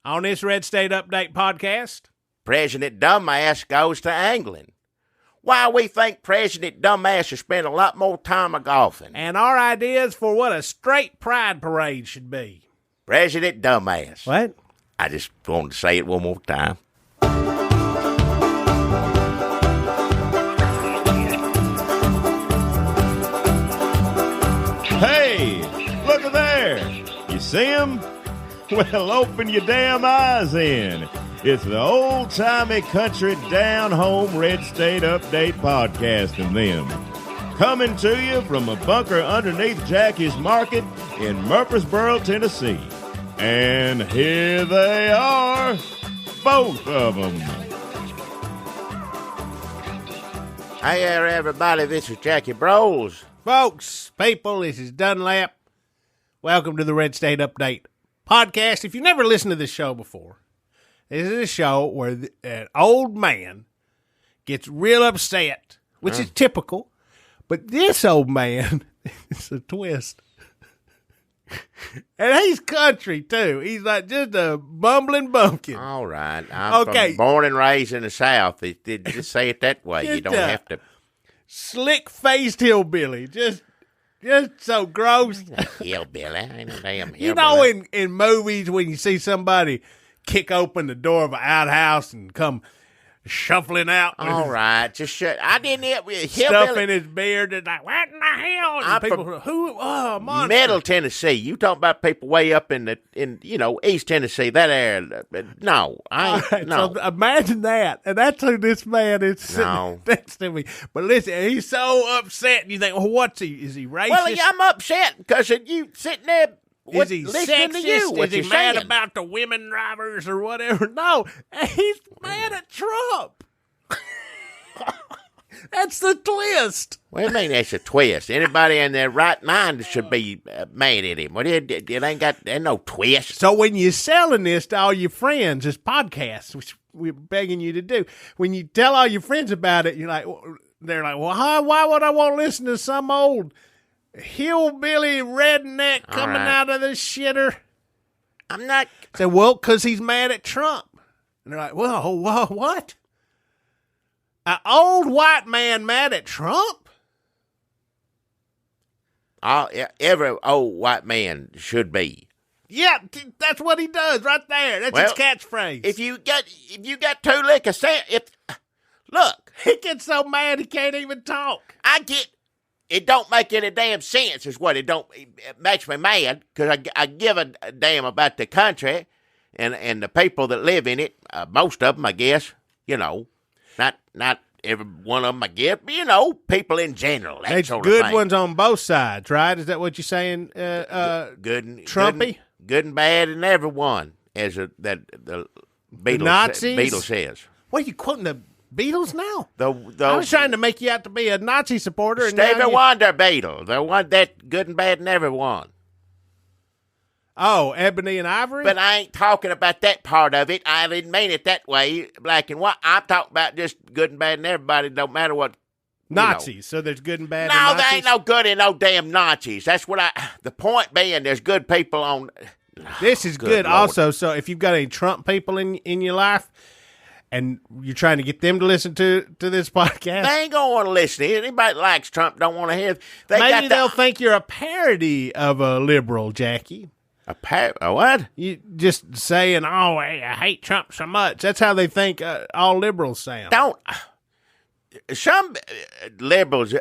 On this Red State Update podcast, President Dumbass goes to angling. Why we think President Dumbass should spend a lot more time a golfing. and our ideas for what a straight pride parade should be. President Dumbass. What? I just wanted to say it one more time. Hey, look at there. You see him? Well, open your damn eyes in. It's the old-timey country down-home Red State Update podcast and them. Coming to you from a bunker underneath Jackie's Market in Murfreesboro, Tennessee. And here they are, both of them. Hey there, everybody. This is Jackie Bros. Folks, people, this is Dunlap. Welcome to the Red State Update podcast. If you've never listened to this show before, this is a show where an old man gets real upset, which is typical, but this old man is a twist. And he's country, too. He's like just a bumbling bumpkin. All right. I'm born and raised in the South. Just say it that way. You don't have to. Slick-faced hillbilly. Just so gross. Hillbilly. I ain't no damn hillbilly. You know, in movies when you see somebody kick open the door of an outhouse and come shuffling out. All right, just shut. I didn't hillbilly. Stuff in his beard and like, what in the hell? And I'm people, from monster. Middle Tennessee. You talking about people way up in East Tennessee, that area. No, I ain't. Right, no. so imagine that. And that's who this man is sitting next to me. But listen, he's so upset. You think, well, what's he? Is he racist? Well, I'm upset because you sitting there. Is he listening sexist? to you? What Is he you're mad saying? about the women drivers or whatever? No, he's mad at Trump. That's the twist. What do you mean that's a twist? Anybody in their right mind should be mad at him. Well, it ain't got there's no twist. So when you're selling this to all your friends, this podcast, which we're begging you to do, when you tell all your friends about it, they're like, well, why would I want to listen to some old hillbilly redneck coming out of the shitter? I'm not. Say, well, because he's mad at Trump. And they're like, well, what? An old white man mad at Trump? Every old white man should be. Yeah, that's what he does right there. That's his catchphrase. If you got two lick of sand, look, he gets so mad he can't even talk. It don't make any damn sense is what it makes me mad because I give a damn about the country and the people that live in it. Most of them, I guess, not every one of them, I guess, but, people in general. That There's sort good of thing. ones on both sides, right? Is that what you're saying, Trumpy? Good and bad in everyone, as the Nazis? Beatles says. What, are you quoting the Beatles now? I I was trying to make you out to be a Nazi supporter. Stevie Wonder Beatles. The one that good and bad in everyone. Oh, Ebony and Ivory? But I ain't talking about that part of it. I didn't mean it that way, black and white. I'm talking about just good and bad in everybody. Don't matter what. Nazis. So there's good and bad in No, Nazis? there ain't no good in no damn Nazis. That's what the point being, there's good people on. This is good Lord. also. So if you've got any Trump people in your life and you're trying to get them to listen to this podcast, They ain't going to want to listen. Anybody that likes Trump don't want to hear. maybe they'll think you're a parody of a liberal, Jackie. A what? You just saying, oh, hey, I hate Trump so much. That's how they think all liberals sound. Some liberals,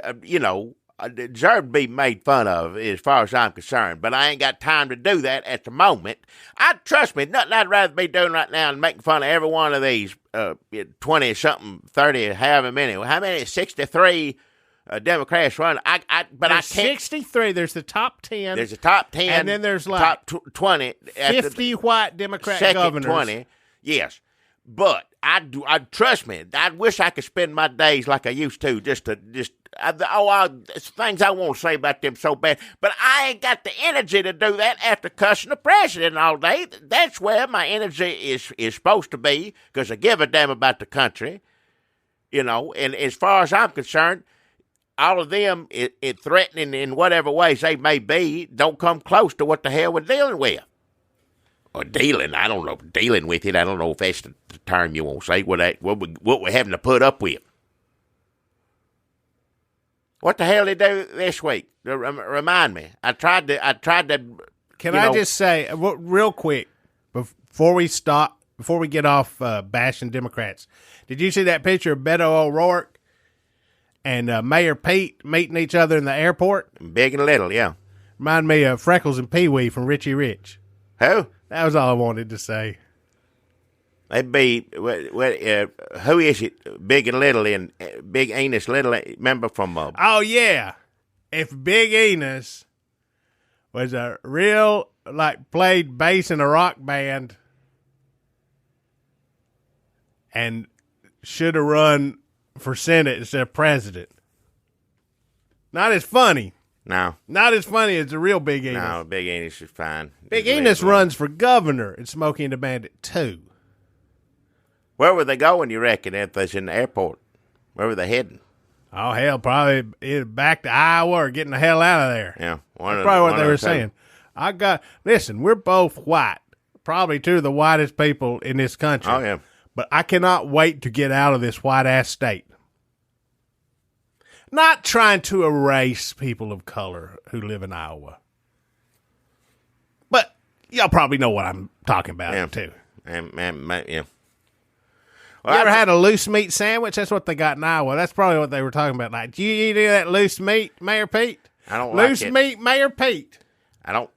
deserve to be made fun of as far as I'm concerned, but I ain't got time to do that at the moment. Trust me, nothing I'd rather be doing right now than making fun of every one of these 20-something, 30, however many. How many? 63 Democrats run. But there's I can't. 63. There's the top 10. There's a top 10. And then there's like top 20. 50 white Democrat second governors. 20. Yes. But I trust me. I wish I could spend my days like I used to, things I want to say about them so bad. But I ain't got the energy to do that after cussing the president all day. That's where my energy is supposed to be, because I give a damn about the country, And as far as I'm concerned, all of them, it threatening in whatever ways they may be, don't come close to what the hell we're dealing with. or dealing. I don't know, dealing with it. I don't know if that's the term you want to say. What we're having to put up with. What the hell did they do this week? Remind me. I tried to. Can I just say real quick before we get off bashing Democrats? Did you see that picture of Beto O'Rourke and Mayor Pete meeting each other in the airport? Big and little, yeah. Remind me of Freckles and Pee Wee from Richie Rich. Who? That was all I wanted to say. They'd be, who is it? Big and Little and Big Enos Little, remember from... oh, yeah. If Big Enos was a real, played bass in a rock band and should have run for Senate instead of president. Not as funny. No. Not as funny as the real Big Enos. No, Big Enos is fine. Big Enos runs for governor in Smokey and the Bandit 2. Where were they going, you reckon, if they're in the airport? Where were they heading? Oh, hell, probably either back to Iowa or getting the hell out of there. Yeah. That's probably what they were saying. Listen, we're both white. Probably two of the whitest people in this country. Oh, yeah. But I cannot wait to get out of this white-ass state. Not trying to erase people of color who live in Iowa. But y'all probably know what I'm talking about, too. Yeah. Well, you ever had a loose meat sandwich? That's what they got in Iowa. That's probably what they were talking about. Like, do you eat that loose meat, Mayor Pete? I don't loose like it. Meat, Mayor Pete. I don't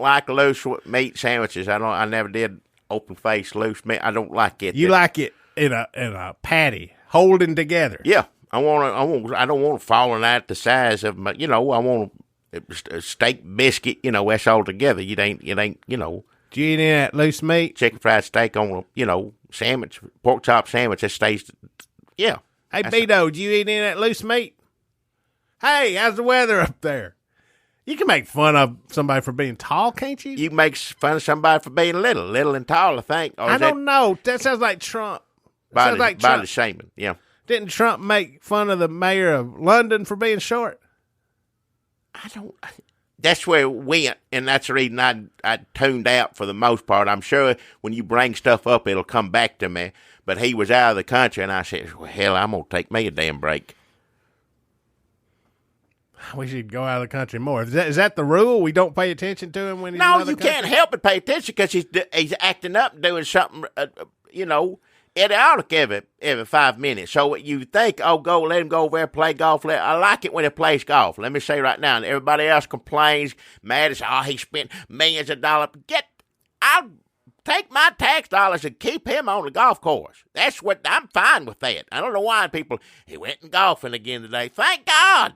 like loose meat sandwiches. I never did open face loose meat. I don't like it. You like it in a patty, holding together. Yeah, I don't want it falling out the size of my. I want a steak biscuit. That's all together. You ain't. Do you eat any of that loose meat? Chicken fried steak on a sandwich, pork chop sandwich that stays. Yeah. Hey, Beto, do you eat any of that loose meat? Hey, how's the weather up there? You can make fun of somebody for being tall, can't you? You can make fun of somebody for being little and tall, I think. I don't know. That sounds like Trump. Body shaming, yeah. Didn't Trump make fun of the mayor of London for being short? That's where it went, and that's the reason I tuned out for the most part. I'm sure when you bring stuff up, it'll come back to me. But he was out of the country, and I said, well, hell, I'm going to take me a damn break. We should go out of the country more. Is that the rule? We don't pay attention to him when he's in another country? Can't help but pay attention because he's acting up and doing something, idiotic every 5 minutes. So you think, let him go over there, play golf. I like it when he plays golf. Let me say right now, and everybody else complains, mad as, he spent millions of dollars. I'll take my tax dollars and keep him on the golf course. I'm fine with that. I don't know why he went and golfing again today. Thank God.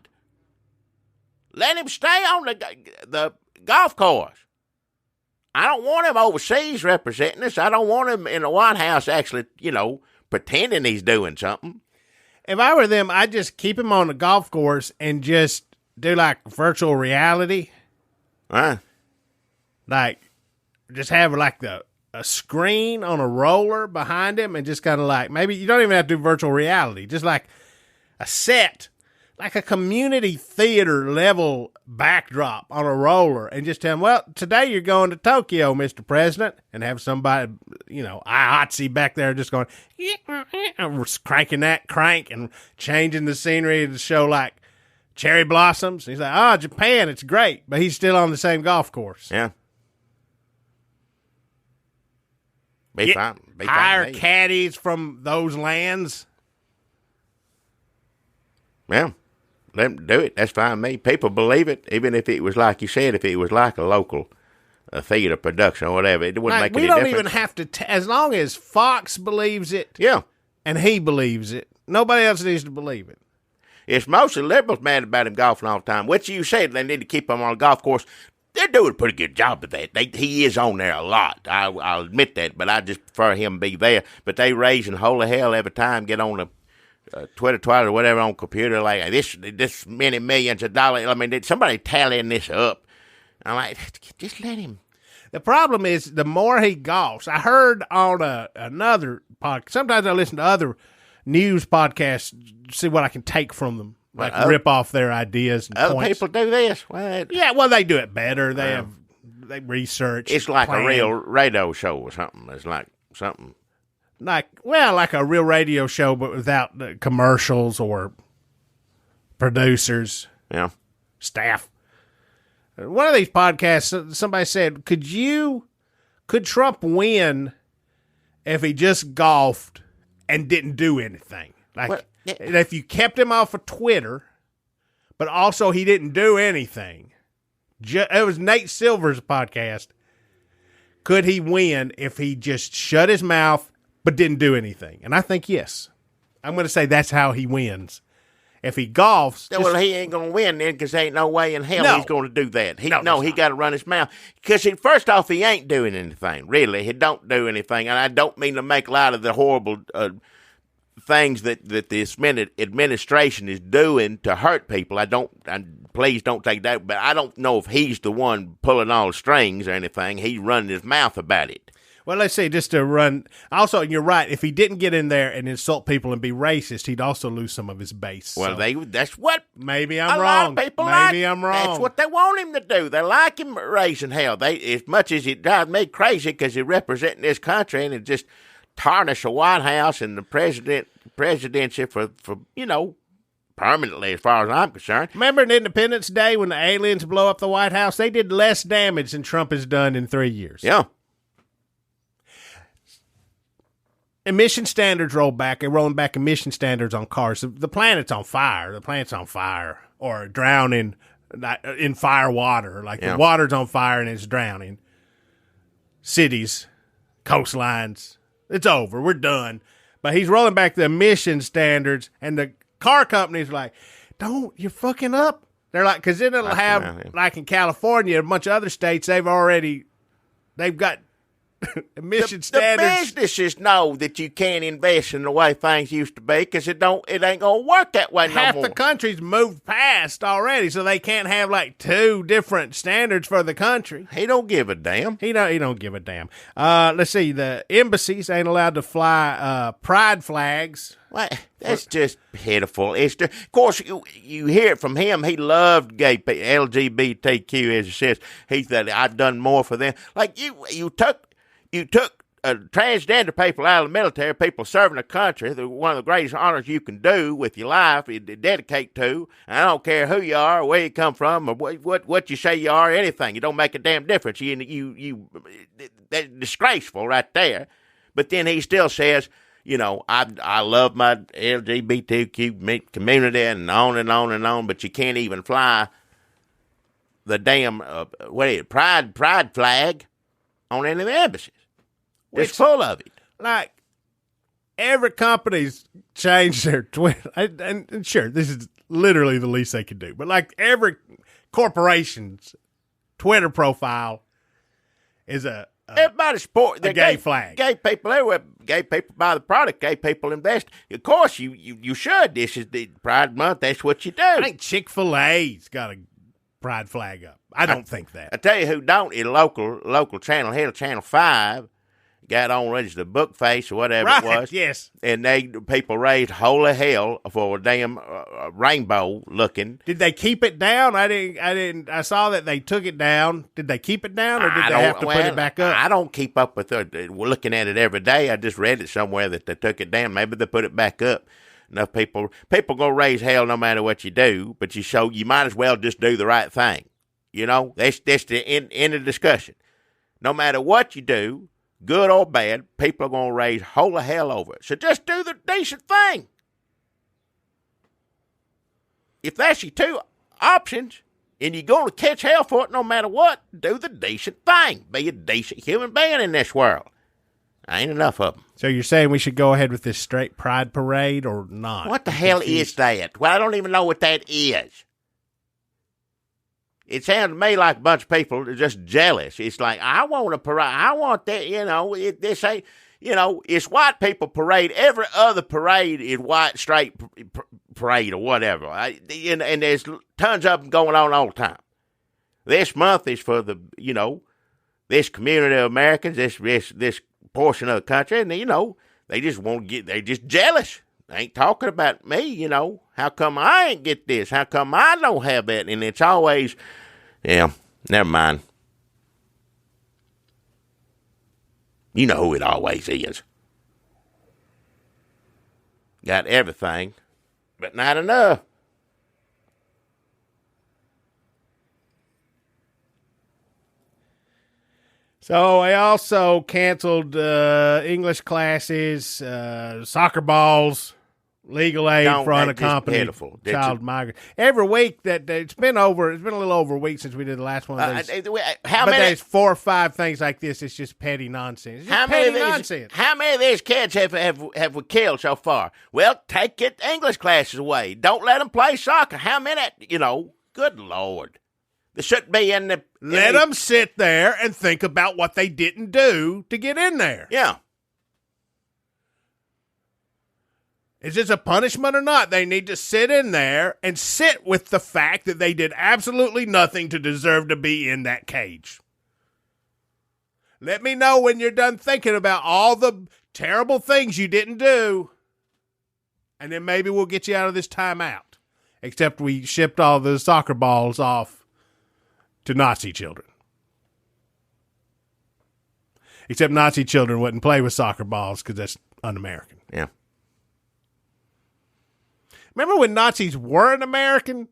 Let him stay on the golf course. I don't want him overseas representing us. I don't want him in the White House actually, pretending he's doing something. If I were them, I'd just keep him on the golf course and just do virtual reality. Just have a screen on a roller behind him and just kind of maybe you don't even have to do virtual reality. Just a set. Like a community theater level backdrop on a roller and just tell him, well, today you're going to Tokyo, Mr. President, and have somebody, IHOTC back there just going, cranking that crank and changing the scenery to show cherry blossoms. He's like, Japan, it's great, but he's still on the same golf course. Yeah. Hire caddies from those lands. Yeah. Let them do it. That's fine with me. People believe it, even if it was like you said, if it was like a local theater production or whatever. It wouldn't make any difference. We don't even have to, as long as Fox believes it yeah, and he believes it, nobody else needs to believe it. It's mostly liberals mad about him golfing all the time, which you said they need to keep him on a golf course. They're doing a pretty good job of that. He is on there a lot. I'll admit that, but I just prefer him to be there. But they raising holy hell every time, get on the Twitter or whatever on computer, this many millions of dollars. I mean, somebody tallying this up. I'm like, just let him. The problem is the more he golfs. I heard on another podcast. Sometimes I listen to other news podcasts, see what I can take from them, rip off their ideas. And other points. people do this. Yeah, well, they do it better. They have they research. It's like plan. a real radio show or something. It's like something. Like a real radio show, but without the commercials or producers, Yeah. staff. One of these podcasts, somebody said, could Trump win if he just golfed and didn't do anything? Like, Well, yeah. if you kept him off of Twitter, but also he didn't do anything. It was Nate Silver's podcast. Could he win if he just shut his mouth but didn't do anything? And I think yes. I'm going to say that's how he wins. If he golfs, Well, he ain't going to win then because there ain't no way in hell No. he's going to do that. He No, there's got to run his mouth. Because first off, he ain't doing anything, really. He don't do anything. And I don't mean to make light of the horrible things that this administration is doing to hurt people. Please don't take that. But I don't know if he's the one pulling all the strings or anything. He's running his mouth about it. well, let's say just to run. Also, you're right. If he didn't get in there and insult people and be racist, he'd also lose some of his base. Well, So that's what maybe I'm a wrong. lot of people Maybe like. I'm wrong. That's what they want him to do. They like him raising hell. As much as it drives me crazy because he's representing this country and it just tarnish the White House and the presidency for permanently, as far as I'm concerned. Remember in Independence Day when the aliens blow up the White House? They did less damage than Trump has done in 3 years. Yeah. Emission standards roll back. They're rolling back emission standards on cars. The planet's on fire. The planet's on fire or drowning in fire water. Like Yeah. the water's on fire and it's drowning. Cities, coastlines. It's over. We're done. But he's rolling back the emission standards, and the car companies are like, you're fucking up. They're like, because then it'll have, like in California, a bunch of other states, they've got emission The standards. businesses know that you can't invest in the way things used to be because it ain't gonna work that way no Half more. the country's moved past already, so they can't have like two different standards for the country. He don't give a damn. He don't give a damn. Let's see. The embassies ain't allowed to fly pride flags. Well, that's just pitiful. Of course, you hear it from him. He loved gay people, LGBTQ, as he says. He said, "I've done more for them." Like you took transgender people out of the military, people serving the country. One of the greatest honors you can do with your life, you dedicate to. And I don't care who you are, or where you come from, or what you say you are, or anything. It don't make a damn difference. That's disgraceful right there. But then he still says, I love my LGBTQ community and on and on and on, but you can't even fly the damn pride flag on any of the embassies. It's full of it. Like every company's changed their Twitter, and sure, this is literally the least they could do. But like every corporation's Twitter profile is Everybody support a gay flag. Gay people everywhere. Gay people buy the product. Gay people invest. Of course, you should. This is the Pride Month. That's what you do. I think Chick-fil-A's got a pride flag up. I don't think that. I tell you who don't. A local channel here, Channel 5, got on register the book face or whatever Right, it was. yes. And people raised holy hell for a damn rainbow looking. Did they keep it down? I didn't. I saw that they took it down. Did they keep it down, or did they have to put it back up? I don't keep up with it. We're looking at it every day. I just read it somewhere that they took it down. Maybe they put it back up. Enough people gonna raise hell no matter what you do, but you might as well just do the right thing. That's the end of the discussion. No matter what you do, good or bad, people are going to raise holy hell over it. So just do the decent thing. If that's your two options, and you're going to catch hell for it no matter what, do the decent thing. Be a decent human being in this world. Ain't enough of them. So you're saying we should go ahead with this straight pride parade or not? What the hell is that? Well, I don't even know what that is. It sounds to me like a bunch of people are just jealous. It's like, I want a parade. I want that, this ain't, it's white people parade. Every other parade is white straight parade or whatever. And there's tons of them going on all the time. This month is for the, this community of Americans, this portion of the country, and, they just they just jealous. They ain't talking about me, How come I ain't get this? How come I don't have that? And it's always, never mind. You know who it always is. Got everything, but not enough. So they also canceled English classes, soccer balls, legal aid for unaccompanied child migrants. Every week that it's been a little over a week since we did the last one of these. There's 4 or 5 things like this. It's just petty nonsense. How many of these kids have we killed so far? Well, take your English classes away. Don't let them play soccer. How many? Good Lord. They shouldn't be in the... Let them sit there and think about what they didn't do to get in there. Yeah. Is this a punishment or not? They need to sit in there and sit with the fact that they did absolutely nothing to deserve to be in that cage. Let me know when you're done thinking about all the terrible things you didn't do, and then maybe we'll get you out of this timeout. Except we shipped all the soccer balls off to Nazi children. Except Nazi children wouldn't play with soccer balls because that's un-American. Yeah. Remember when Nazis weren't American?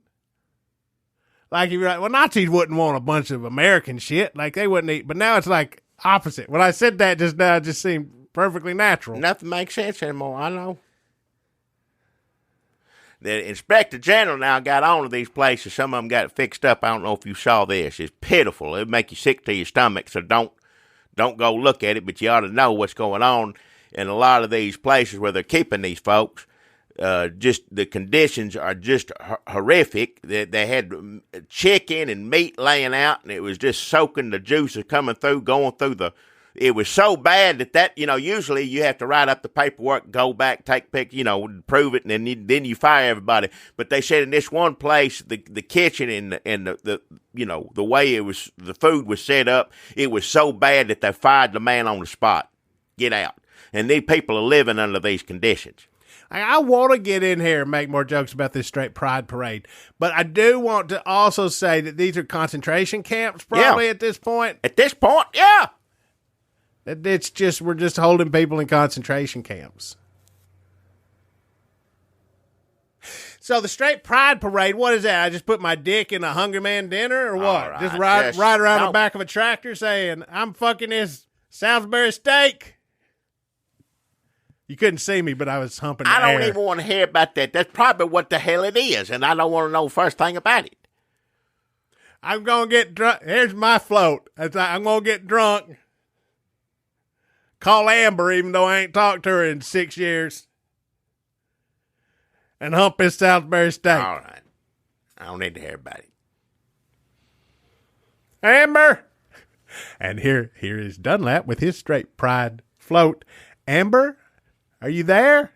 Like, you're like, well, Nazis wouldn't want a bunch of American shit. Like, they wouldn't eat. But now it's like opposite. When I said that just now, it just seemed perfectly natural. Nothing makes sense anymore, I know. The Inspector General now got on to these places. Some of them got it fixed up. I don't know if you saw this. It's pitiful. It'll make you sick to your stomach, so don't go look at it, but you ought to know what's going on in a lot of these places where they're keeping these folks. Just the conditions are just horrific. They had chicken and meat laying out, and it was just soaking. The juices coming through, going through the... It was so bad that usually you have to write up the paperwork, go back, take pictures, prove it, and then you fire everybody. But they said in this one place, the kitchen and the way the food was set up, it was so bad that they fired the man on the spot. Get out. And these people are living under these conditions. I want to get in here and make more jokes about this straight pride parade, but I do want to also say that these are concentration camps probably at this point. At this point, yeah. It's just, we're just holding people in concentration camps. So the straight pride parade, what is that? I just put my dick in a Hungry Man dinner or what? Right, just ride around the back of a tractor saying, I'm fucking this Salisbury steak. You couldn't see me, but I was humping the I don't air. even want to hear about that. That's probably what the hell it is, and I don't want to know the first thing about it. I'm going to get drunk. Here's my float. I'm going to get drunk. Call Amber, even though I ain't talked to her in 6 years. And hump his Salisbury steak. All right. I don't need to hear about it. Amber! And here is Dunlap with his straight pride float. Amber, are you there?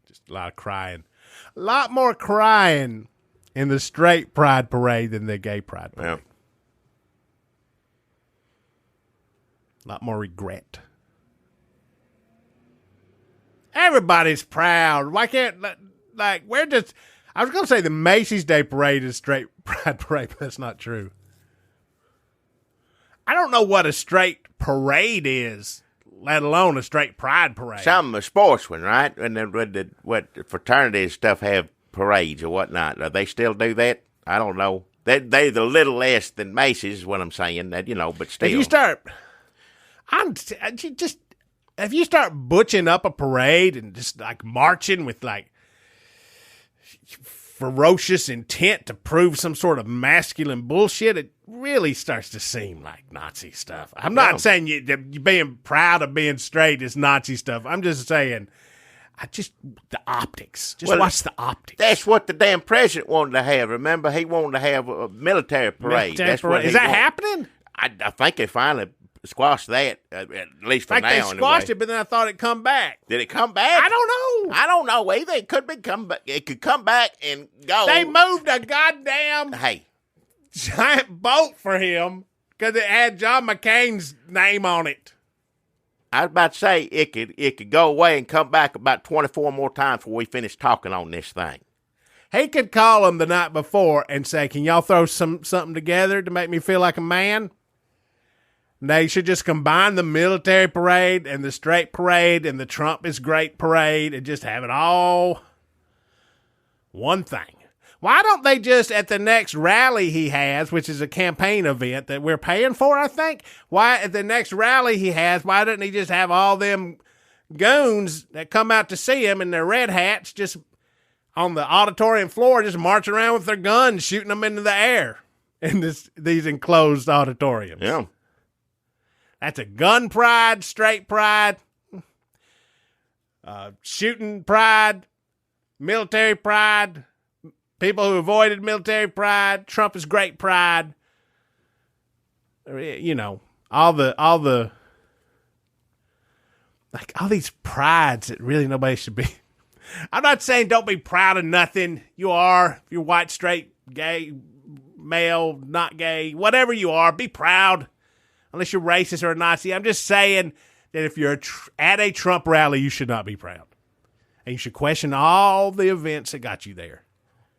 Just a lot of crying. A lot more crying in the straight pride parade than the gay pride parade. Well, a lot more regret. Everybody's proud. Why can't, we're just, I was going to say the Macy's Day Parade is straight pride parade, but that's not true. I don't know what a straight parade is, let alone a straight pride parade. some sportsmen, right? And then what fraternities stuff have parades or whatnot. Do they still do that? I don't know. They're a little less than Macy's is what I'm saying, that, but still. If you start, if you start butching up a parade and just like marching with like ferocious intent to prove some sort of masculine bullshit, it really starts to seem like Nazi stuff. I'm not saying you being proud of being straight is Nazi stuff. I'm just saying, the optics. Just watch the optics. That's what the damn president wanted to have. Remember, he wanted to have a military parade. Is that happening? I think they finally squashed that, at least for now. They squashed it, but then I thought it'd come back. Did it come back? I don't know. I don't know either. It could be come back. It could come back and go. They moved a goddamn Hey, giant boat for him because it had John McCain's name on it. I was about to say it could go away and come back about 24 more times before we finish talking on this thing. He could call him the night before and say, "Can y'all throw something together to make me feel like a man?" They should just combine the military parade and the straight parade and the Trump is great parade and just have it all one thing. Why don't they just, at the next rally he has, which is a campaign event that we're paying for, I think, why at the next rally he has, why doesn't he just have all them goons that come out to see him in their red hats just on the auditorium floor, just marching around with their guns, shooting them into the air in these enclosed auditoriums? Yeah. That's a gun pride, straight pride, shooting pride, military pride, people who avoided military pride, Trump is great pride. You know, all these prides that really nobody should be. I'm not saying don't be proud of nothing. You are. If you're white, straight, gay, male, not gay, whatever you are, be proud. Unless you're racist or a Nazi. I'm just saying that if you're at a Trump rally, you should not be proud. And you should question all the events that got you there.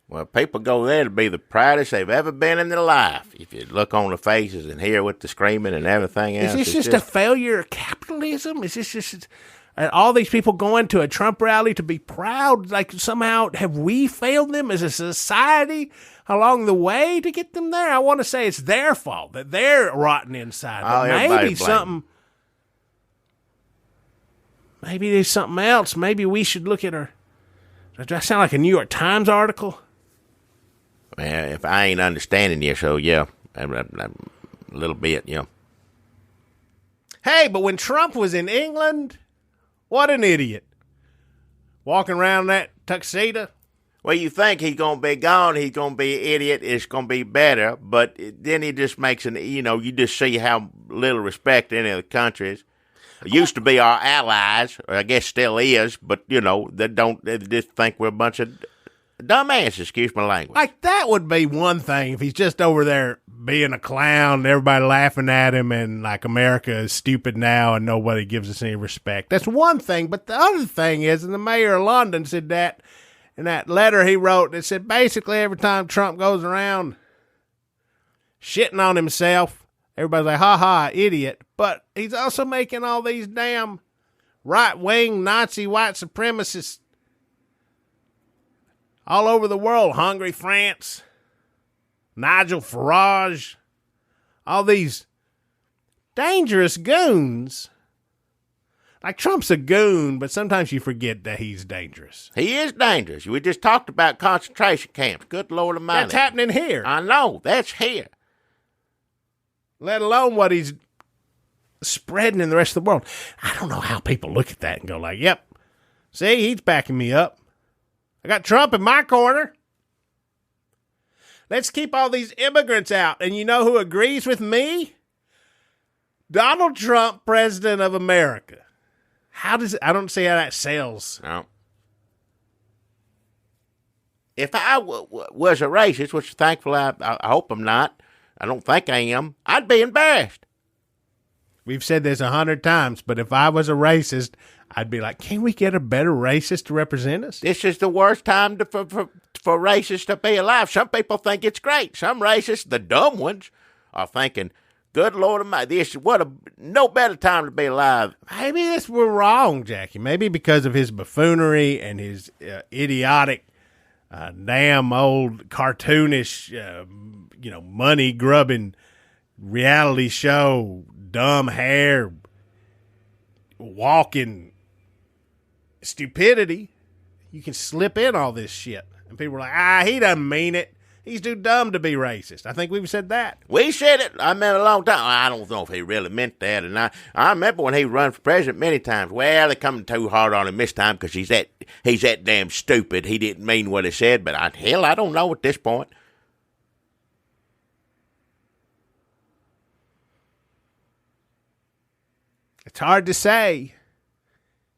Well, people go there to be the proudest they've ever been in their life. If you look on the faces and hear with the screaming and everything else. Is this just a failure of capitalism? Is this just all these people going to a Trump rally to be proud? Like somehow have we failed them as a society along the way to get them there? I want to say it's their fault that they're rotten inside. But maybe something. Maybe there's something else. Maybe we should look at our. Does that sound like a New York Times article? Well, if I ain't understanding you, so yeah, a little bit, yeah. Hey, but when Trump was in England, what an idiot. Walking around in that tuxedo. Well, you think he's going to be gone, he's going to be an idiot, it's going to be better, but then he just makes you just see how little respect any of the countries. It used to be our allies, or I guess still is, but, they just think we're a bunch of dumbasses, excuse my language. Like, that would be one thing if he's just over there being a clown, everybody laughing at him, and like America is stupid now and nobody gives us any respect. That's one thing, but the other thing is, and the mayor of London said that, in that letter he wrote, that said basically every time Trump goes around shitting on himself, everybody's like, ha ha, idiot. But he's also making all these damn right-wing Nazi white supremacists all over the world. Hungry France, Nigel Farage, all these dangerous goons. Like, Trump's a goon, but sometimes you forget that he's dangerous. He is dangerous. We just talked about concentration camps. Good Lord Almighty. That's happening here. I know. That's here. Let alone what he's spreading in the rest of the world. I don't know how people look at that and go like, yep, see, he's backing me up. I got Trump in my corner. Let's keep all these immigrants out. And you know who agrees with me? Donald Trump, President of America. I don't see how that sells. No. If I was a racist, which thankfully I hope I'm not, I don't think I am, I'd be embarrassed. We've said this 100 times, but if I was a racist, I'd be like, can we get a better racist to represent us? This is the worst time for racists to be alive. Some people think it's great. Some racists, the dumb ones, are thinking, good Lord Almighty, no better time to be alive. Maybe we're wrong, Jackie. Maybe because of his buffoonery and his idiotic, damn old cartoonish, money-grubbing reality show, dumb hair, walking stupidity. You can slip in all this shit. And people are like, he doesn't mean it. He's too dumb to be racist. I think we've said that. We said it. I meant a long time. I don't know if he really meant that. And I remember when he run for president many times. Well, they're coming too hard on him this time because he's that damn stupid. He didn't mean what he said. But I don't know at this point. It's hard to say.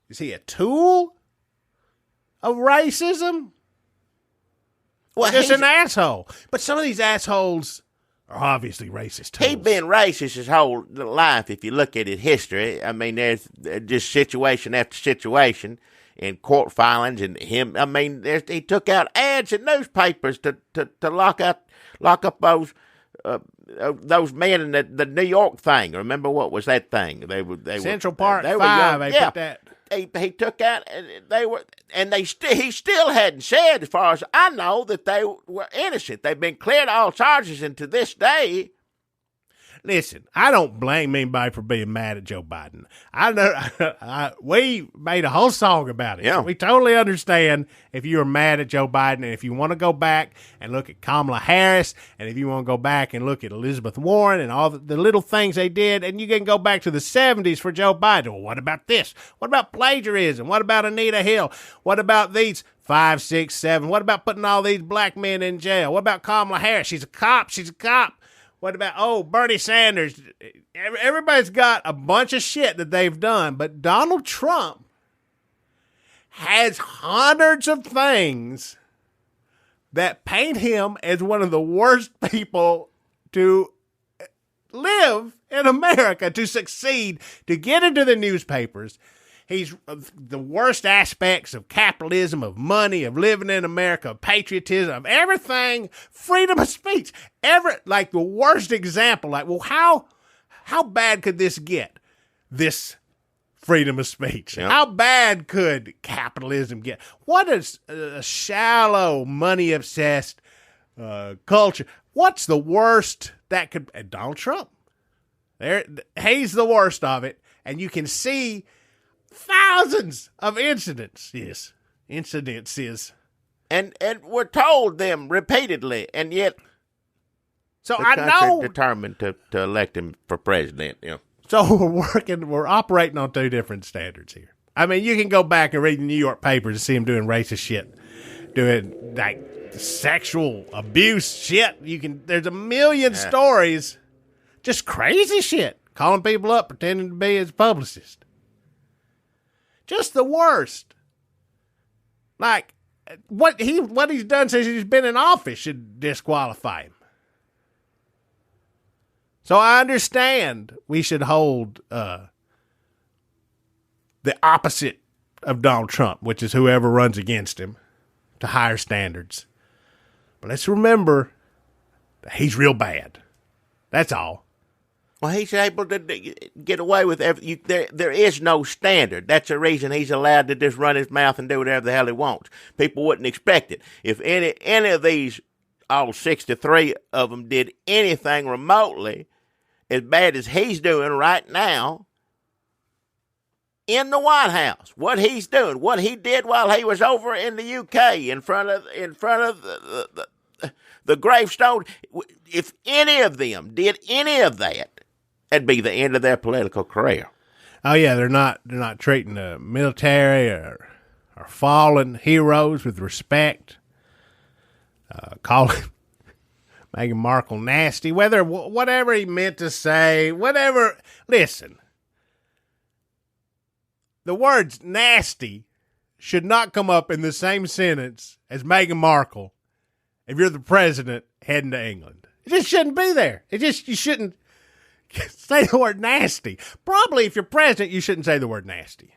Is he a tool of racism? Well, just an asshole. But some of these assholes are obviously racist tools. He's been racist his whole life, if you look at his history. I mean, there's just situation after situation in court filings, and him. I mean, he took out ads in newspapers to lock up those those men in the New York thing. Remember what was that thing? Central Park 5. They put that. He took out, and he still hadn't said, as far as I know, that they were innocent. They've been cleared of all charges, and to this day. Listen, I don't blame anybody for being mad at Joe Biden. I know we made a whole song about it. Yeah. We totally understand if you are mad at Joe Biden, and if you want to go back and look at Kamala Harris, and if you want to go back and look at Elizabeth Warren and all the little things they did, and you can go back to the 70s for Joe Biden. Well, what about this? What about plagiarism? What about Anita Hill? What about these 5, 6, 7? What about putting all these black men in jail? What about Kamala Harris? She's a cop. What about, Bernie Sanders? Everybody's got a bunch of shit that they've done, but Donald Trump has hundreds of things that paint him as one of the worst people to live in America, to succeed, to get into the newspapers. He's the worst aspects of capitalism, of money, of living in America, of patriotism, of everything, freedom of speech. Like the worst example, like, well, how bad could this get? This freedom of speech. Yep. How bad could capitalism get? What is a shallow, money-obsessed culture? What's the worst that could... Donald Trump. He's the worst of it, and you can see thousands of incidences. And we're told them repeatedly, and yet so the I country know determined to elect him for president. Yeah. So we're operating on two different standards here. I mean, you can go back and read the New York papers and see him doing racist shit, doing like sexual abuse shit. There's a million stories, just crazy shit, calling people up, pretending to be his publicist. Just the worst. Like, what he's done since he's been in office should disqualify him. So I understand we should hold the opposite of Donald Trump, which is whoever runs against him, to higher standards. But let's remember that he's real bad. That's all. Well, he's able to get away with everything. There is no standard. That's the reason he's allowed to just run his mouth and do whatever the hell he wants. People wouldn't expect it. If any of these, all 63 of them, did anything remotely as bad as he's doing right now in the White House, what he's doing, what he did while he was over in the UK in front of the gravestone, if any of them did any of that, that'd be the end of their political career. Oh yeah, they're not treating the military or fallen heroes with respect. Calling Meghan Markle nasty, whatever he meant to say, whatever. Listen, the words nasty should not come up in the same sentence as Meghan Markle if you're the president heading to England. It just shouldn't be there. You shouldn't say the word nasty. Probably if you're president, you shouldn't say the word nasty.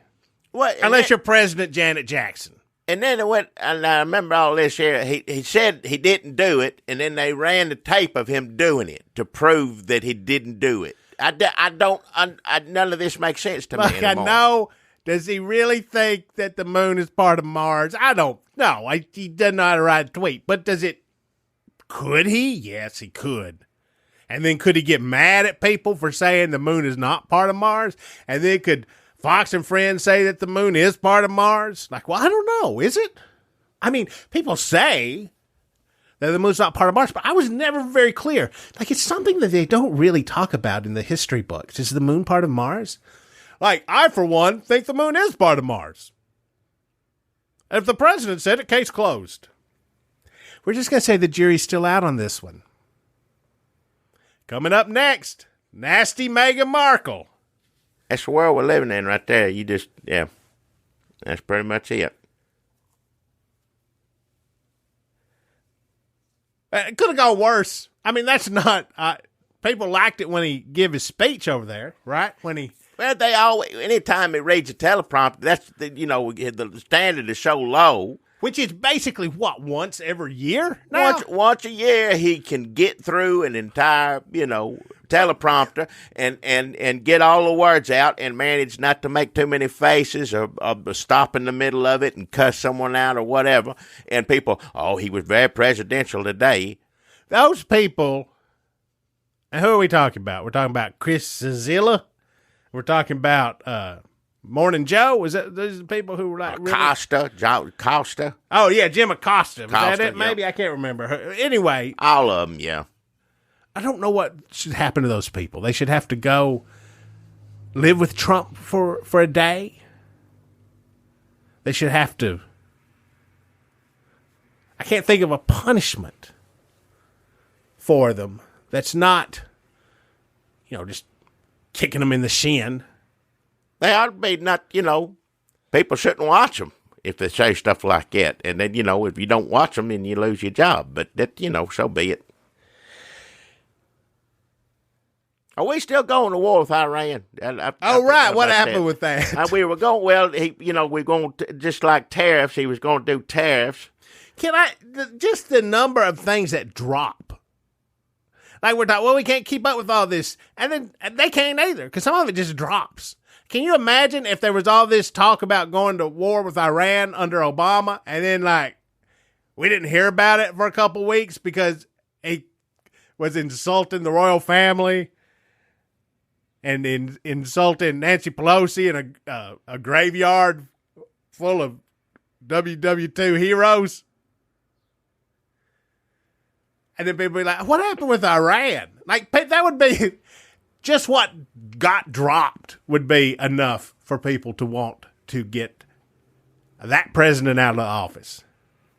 Unless you're President Janet Jackson. And then it went, and I remember all this here. He said he didn't do it, and then they ran the tape of him doing it to prove that he didn't do it. None of this makes sense to me anymore. I know. Does he really think that the moon is part of Mars? I don't know. He doesn't know how to write a tweet. But could he? Yes, he could. And then could he get mad at people for saying the moon is not part of Mars? And then could Fox and Friends say that the moon is part of Mars? Like, well, I don't know. Is it? I mean, people say that the moon's not part of Mars, but I was never very clear. Like, it's something that they don't really talk about in the history books. Is the moon part of Mars? Like, I, for one, think the moon is part of Mars. If the president said it, case closed. We're just going to say the jury's still out on this one. Coming up next, nasty Meghan Markle. That's the world we're living in right there. That's pretty much it. It could have gone worse. I mean, that's not... people liked it when he gave his speech over there, right? Well, they always, anytime he reads a teleprompter, that's the standard is so low Which is basically what, once every year now? Once a year, he can get through an entire, teleprompter and get all the words out and manage not to make too many faces or stop in the middle of it and cuss someone out or whatever. And people, he was very presidential today. Those people, and who are we talking about? We're talking about Chris Cizilla. We're talking about Morning Joe. Was that those are the people who were like really? Costa? Oh yeah, Jim Acosta. Was that Costa, it? Maybe I can't remember. Anyway, all of them. Yeah. I don't know what should happen to those people. They should have to go live with Trump for a day. They should have to. I can't think of a punishment for them that's not, just kicking them in the shin. They ought to be not, people shouldn't watch them if they say stuff like that. And then, if you don't watch them, then you lose your job. But that, so be it. Are we still going to war with Iran? Right. What happened with that? We were going, we're going to, just like tariffs, he was going to do tariffs. Just the number of things that drop. Like we're talking, we can't keep up with all this. And then they can't either, because some of it just drops. Can you imagine if there was all this talk about going to war with Iran under Obama, and then, we didn't hear about it for a couple weeks because he was insulting the royal family and insulting Nancy Pelosi in a graveyard full of WW2 heroes? And then people be like, what happened with Iran? That would be just what got dropped would be enough for people to want to get that president out of the office.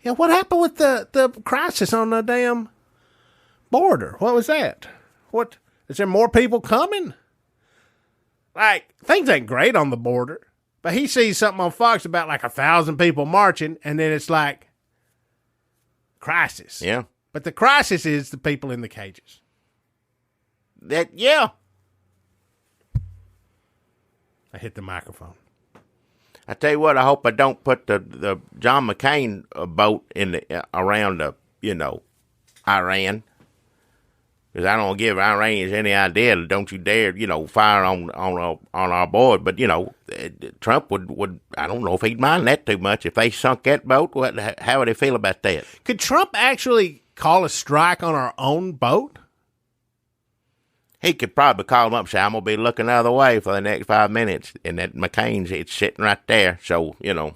Yeah, what happened with the crisis on the damn border? What was that? What, is there more people coming? Things ain't great on the border. But he sees something on Fox about 1,000 people marching, and then it's crisis. Yeah. But the crisis is the people in the cages. Yeah. I hit the microphone. I tell you what, I hope I don't put the John McCain boat around Iran. Because I don't give Iranians any idea. Don't you dare, fire on our board. But Trump would. I don't know if he'd mind that too much if they sunk that boat. How would he feel about that? Could Trump actually call a strike on our own boat? He could probably call him up and say, I'm going to be looking the other way for the next 5 minutes. And that McCain's, it's sitting right there. So, So,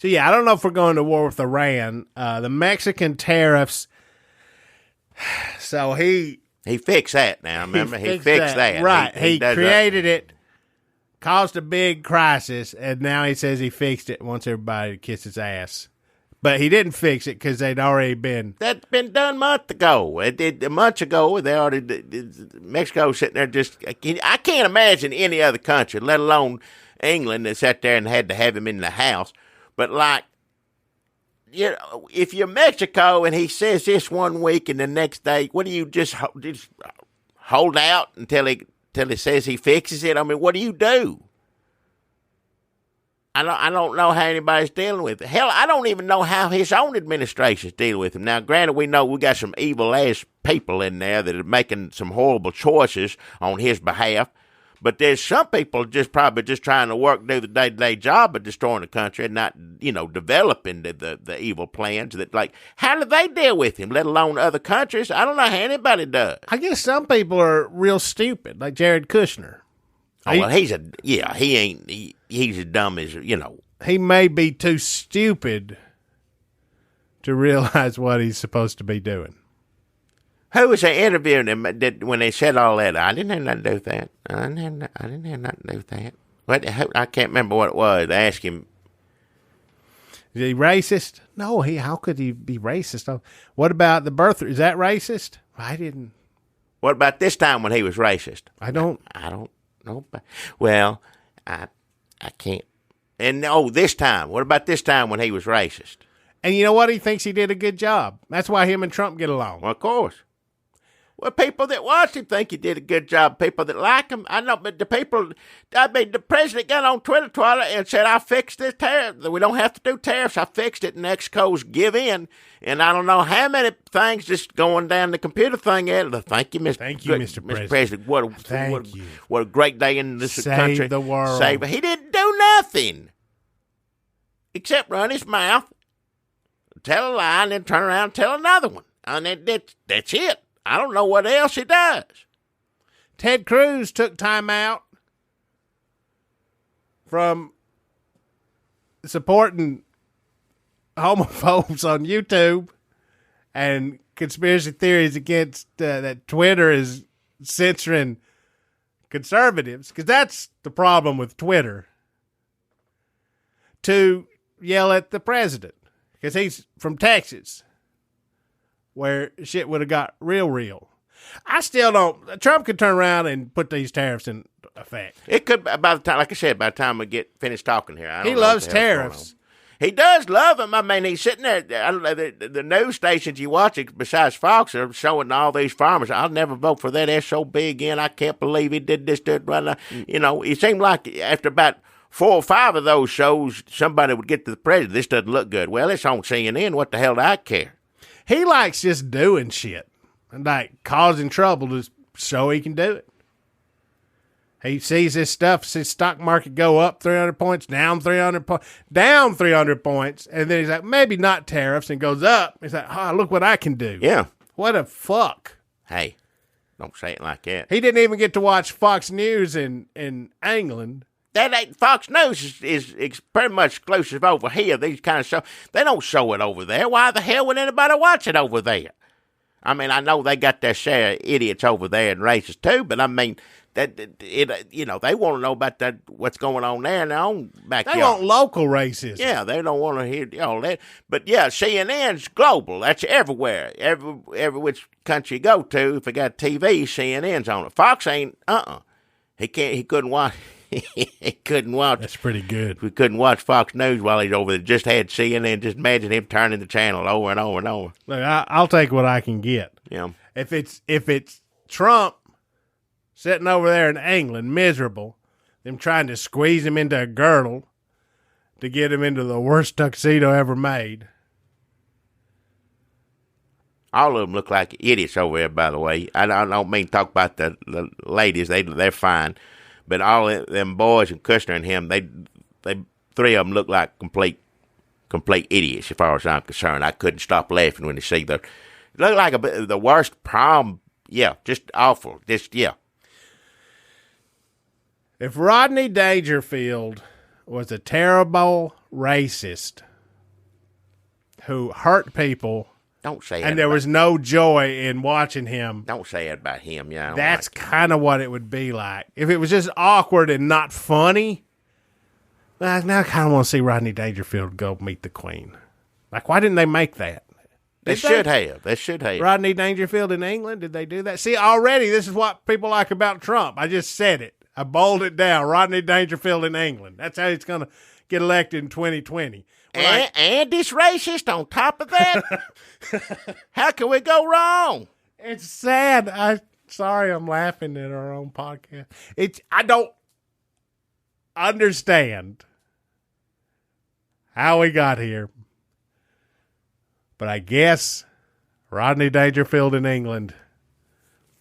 yeah, I don't know if we're going to war with Iran. The Mexican tariffs. So he fixed that now. Remember, he fixed that. Right. He created it, caused a big crisis, and now he says he fixed it and wants everybody to kiss his ass. But he didn't fix it because they'd already been. That's been done a month ago. A month ago, they already. Mexico sitting there just. I can't imagine any other country, let alone England, that sat there and had to have him in the house. But if you're Mexico and he says this one week and the next day, what do you just hold out until he says he fixes it? I mean, what do you do? I don't know how anybody's dealing with it. Hell, I don't even know how his own administration's dealing with him. Now, granted, we know we got some evil-ass people in there that are making some horrible choices on his behalf. But there's some people probably just trying to do the day-to-day job of destroying the country and not, developing the evil plans. How do they deal with him, let alone other countries? I don't know how anybody does. I guess some people are real stupid, like Jared Kushner. He's as dumb as, He may be too stupid to realize what he's supposed to be doing. Who was they interviewing him when they said all that? I didn't have nothing to do with that. I didn't have nothing to do with that. I can't remember what it was. They asked him. Is he racist? No, how could he be racist? What about the birth? Is that racist? I didn't. What about this time when he was racist? I don't know. Well, I can't. And this time. What about this time when he was racist? And you know what? He thinks he did a good job. That's why him and Trump get along. Well, of course. Well, people that watch him think he did a good job. People that like him, I know, but the president got on Twitter and said, I fixed this tariff. We don't have to do tariffs. I fixed it, and Mexico's give in. And I don't know how many things just going down the computer thing. Thank you, Mr. President. What a great day in this country. Save the world. But he didn't do nothing except run his mouth, tell a lie, and then turn around and tell another one. And that's it. I don't know what else he does. Ted Cruz took time out from supporting homophobes on YouTube and conspiracy theories against that Twitter is censoring conservatives, because that's the problem with Twitter, to yell at the president, because he's from Texas, where shit would have got real. I still don't. Trump could turn around and put these tariffs in effect. It could, by the time, like I said, by the time we get finished talking here. He loves tariffs. He does love them. I mean, he's sitting there. The news stations you watch, besides Fox, are showing all these farmers. I'll never vote for that SOB again. I can't believe he did this, right now. You know, it seemed like after about 4 or 5 of those shows, somebody would get to the president. This doesn't look good. Well, it's on CNN. What the hell do I care? He likes just doing shit and like causing trouble to so he can do it. He sees this stuff, sees stock market go up 300 points, down 300 points, down 300 points, and then he's like, maybe not tariffs, and goes up. He's like, oh, look what I can do. Yeah. What a fuck. Hey, don't say it like that. He didn't even get to watch Fox News in England. That ain't Fox News is pretty much exclusive over here. These kind of shows, they don't show it over there. Why the hell would anybody watch it over there? I mean, I know they got their share of idiots over there and racists too, but I mean, they want to know about what's going on there in their own backyard. They want local racism. Yeah, they don't want to hear all that. But yeah, CNN's global. That's everywhere. Every which country you go to, if they got TV, CNN's on it. Fox ain't. He couldn't watch. He couldn't watch. That's pretty good. We couldn't watch Fox News while he's over there. Just had CNN. Just imagine him turning the channel over and over and over. Look, I'll take what I can get. Yeah. If it's Trump sitting over there in England, miserable, them trying to squeeze him into a girdle to get him into the worst tuxedo ever made. All of them look like idiots over there, by the way. I don't mean to talk about the ladies. They're fine. But all of them boys and Kushner and him, they 3 of them look like complete idiots as far as I'm concerned. I couldn't stop laughing when they see the. It looked like the worst prom. Yeah, just awful. Yeah. If Rodney Dangerfield was a terrible racist who hurt people, don't say and there was no joy in watching him. Don't say it about him. Yeah, that's kind of what it would be like. If it was just awkward and not funny, well, now I kind of want to see Rodney Dangerfield go meet the Queen. Like, why didn't they make that? They should have. They should have. Rodney Dangerfield in England, did they do that? See, already this is what people like about Trump. I just said it. I bolded it down. Rodney Dangerfield in England. That's how he's going to get elected in 2020. And this racist on top of that? How can we go wrong? It's sad. Sorry I'm laughing at our own podcast. I don't understand how we got here. But I guess Rodney Dangerfield in England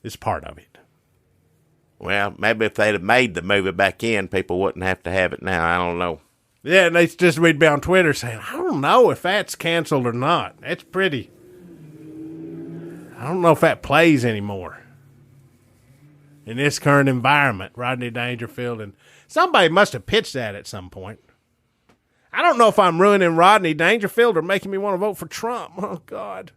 is part of it. Well, maybe if they'd have made the movie back in, people wouldn't have to have it now. I don't know. Yeah, and we'd be on Twitter saying, I don't know if that's canceled or not. That's pretty. I don't know if that plays anymore in this current environment. Rodney Dangerfield, and somebody must have pitched that at some point. I don't know if I'm ruining Rodney Dangerfield or making me want to vote for Trump. Oh, God.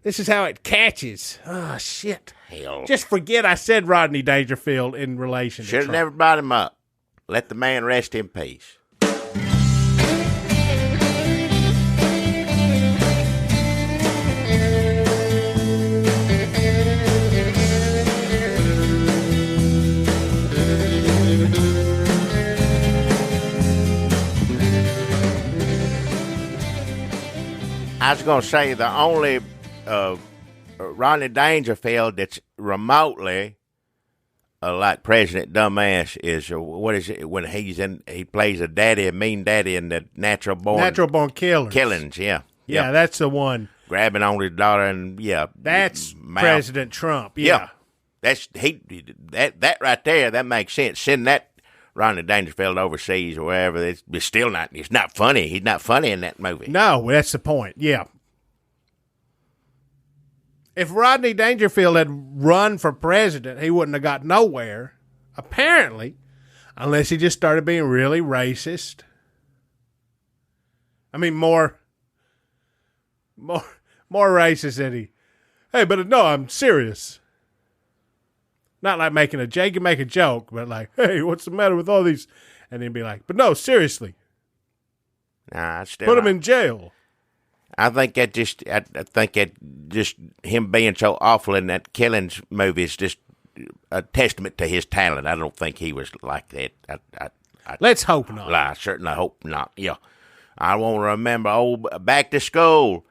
This is how it catches. Oh, shit. Hell. Just forget I said Rodney Dangerfield in relation to Trump. Should have never brought him up. Let the man rest in peace. I was going to say the only Rodney Dangerfield that's remotely like President Dumbass is. What is it when he plays a mean daddy in the Natural Born Killers. Killings? Yeah, yeah, that's the one. Grabbing on his daughter and that's mouth. President Trump. Yeah. That's that right there. That makes sense. Send that Rodney Dangerfield overseas or wherever. It's still not. It's not funny. He's not funny in that movie. No, that's the point. Yeah. If Rodney Dangerfield had run for president, he wouldn't have got nowhere. Apparently, unless he just started being really racist. I mean, more racist than he. Hey, but no, I'm serious. Not like making a joke. You can make a joke, but like, hey, what's the matter with all these? And then be like, but no, seriously. Nah, put him in jail. I think that just him being so awful in that Killings movie is just a testament to his talent. I don't think he was like that. Let's hope not. I certainly hope not. Yeah, I want to remember Back to School.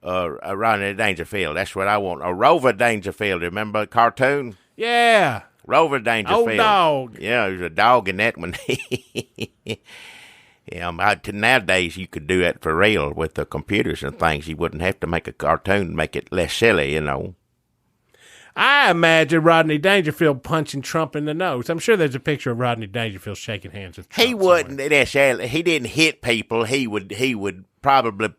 Rodney Dangerfield. That's what I want. Rover Dangerfield. Remember the cartoon? Yeah. Rover Dangerfield. Old dog. Yeah, there was a dog in that one. Nowadays you could do that for real with the computers and things. You wouldn't have to make a cartoon and make it less silly, I imagine Rodney Dangerfield punching Trump in the nose. I'm sure there's a picture of Rodney Dangerfield shaking hands with Trump. He wouldn't necessarily. He didn't hit people. He would probably,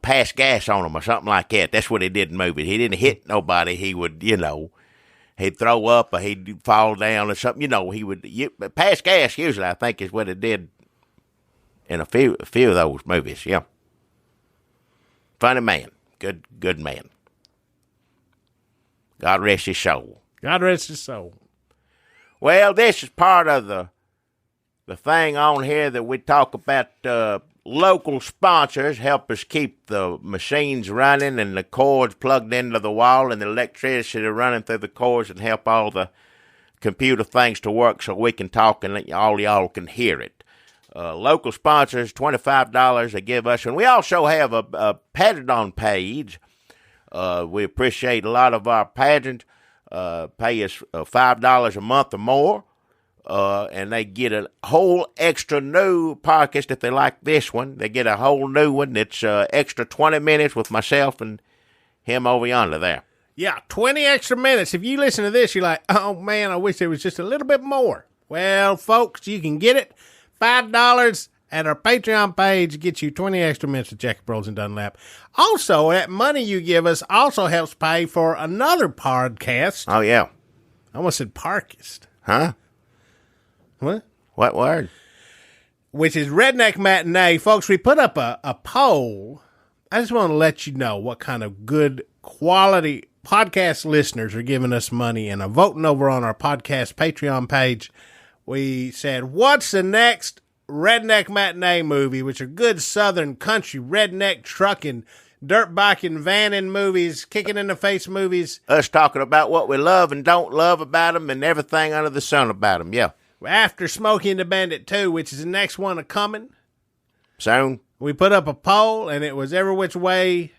pass gas on them or something like that. That's what he did in movies. He didn't hit nobody. He would, he'd throw up or he'd fall down or something. He would pass gas. Usually, I think is what it did. In a few of those movies, yeah. Funny man. Good man. God rest his soul. God rest his soul. Well, this is part of the thing on here that we talk about local sponsors help us keep the machines running and the cords plugged into the wall and the electricity running through the cords and help all the computer things to work so we can talk and all y'all can hear it. Local sponsors, $25 they give us. And we also have a Patreon page. We appreciate a lot of our patrons. Pay us $5 a month or more. And they get a whole extra new podcast if they like this one. They get a whole new one that's extra 20 minutes with myself and him over yonder there. Yeah, 20 extra minutes. If you listen to this, you're like, oh, man, I wish there was just a little bit more. Well, folks, you can get it. $5 at our Patreon page gets you 20 extra minutes of Jack Bros and Dunlap. Also, that money you give us also helps pay for another podcast. Oh, yeah. I almost said parkist. Huh? What? What word? Which is Redneck Matinee. Folks, we put up a poll. I just want to let you know what kind of good quality podcast listeners are giving us money and are voting over on our podcast Patreon page. We said, what's the next Redneck Matinee movie, which are good southern country, redneck trucking, dirt biking, vanning movies, kicking in the face movies. Us talking about what we love and don't love about them and everything under the sun about them, yeah. After Smokey and the Bandit 2, which is the next one coming. Soon. We put up a poll, and it was Every Which Way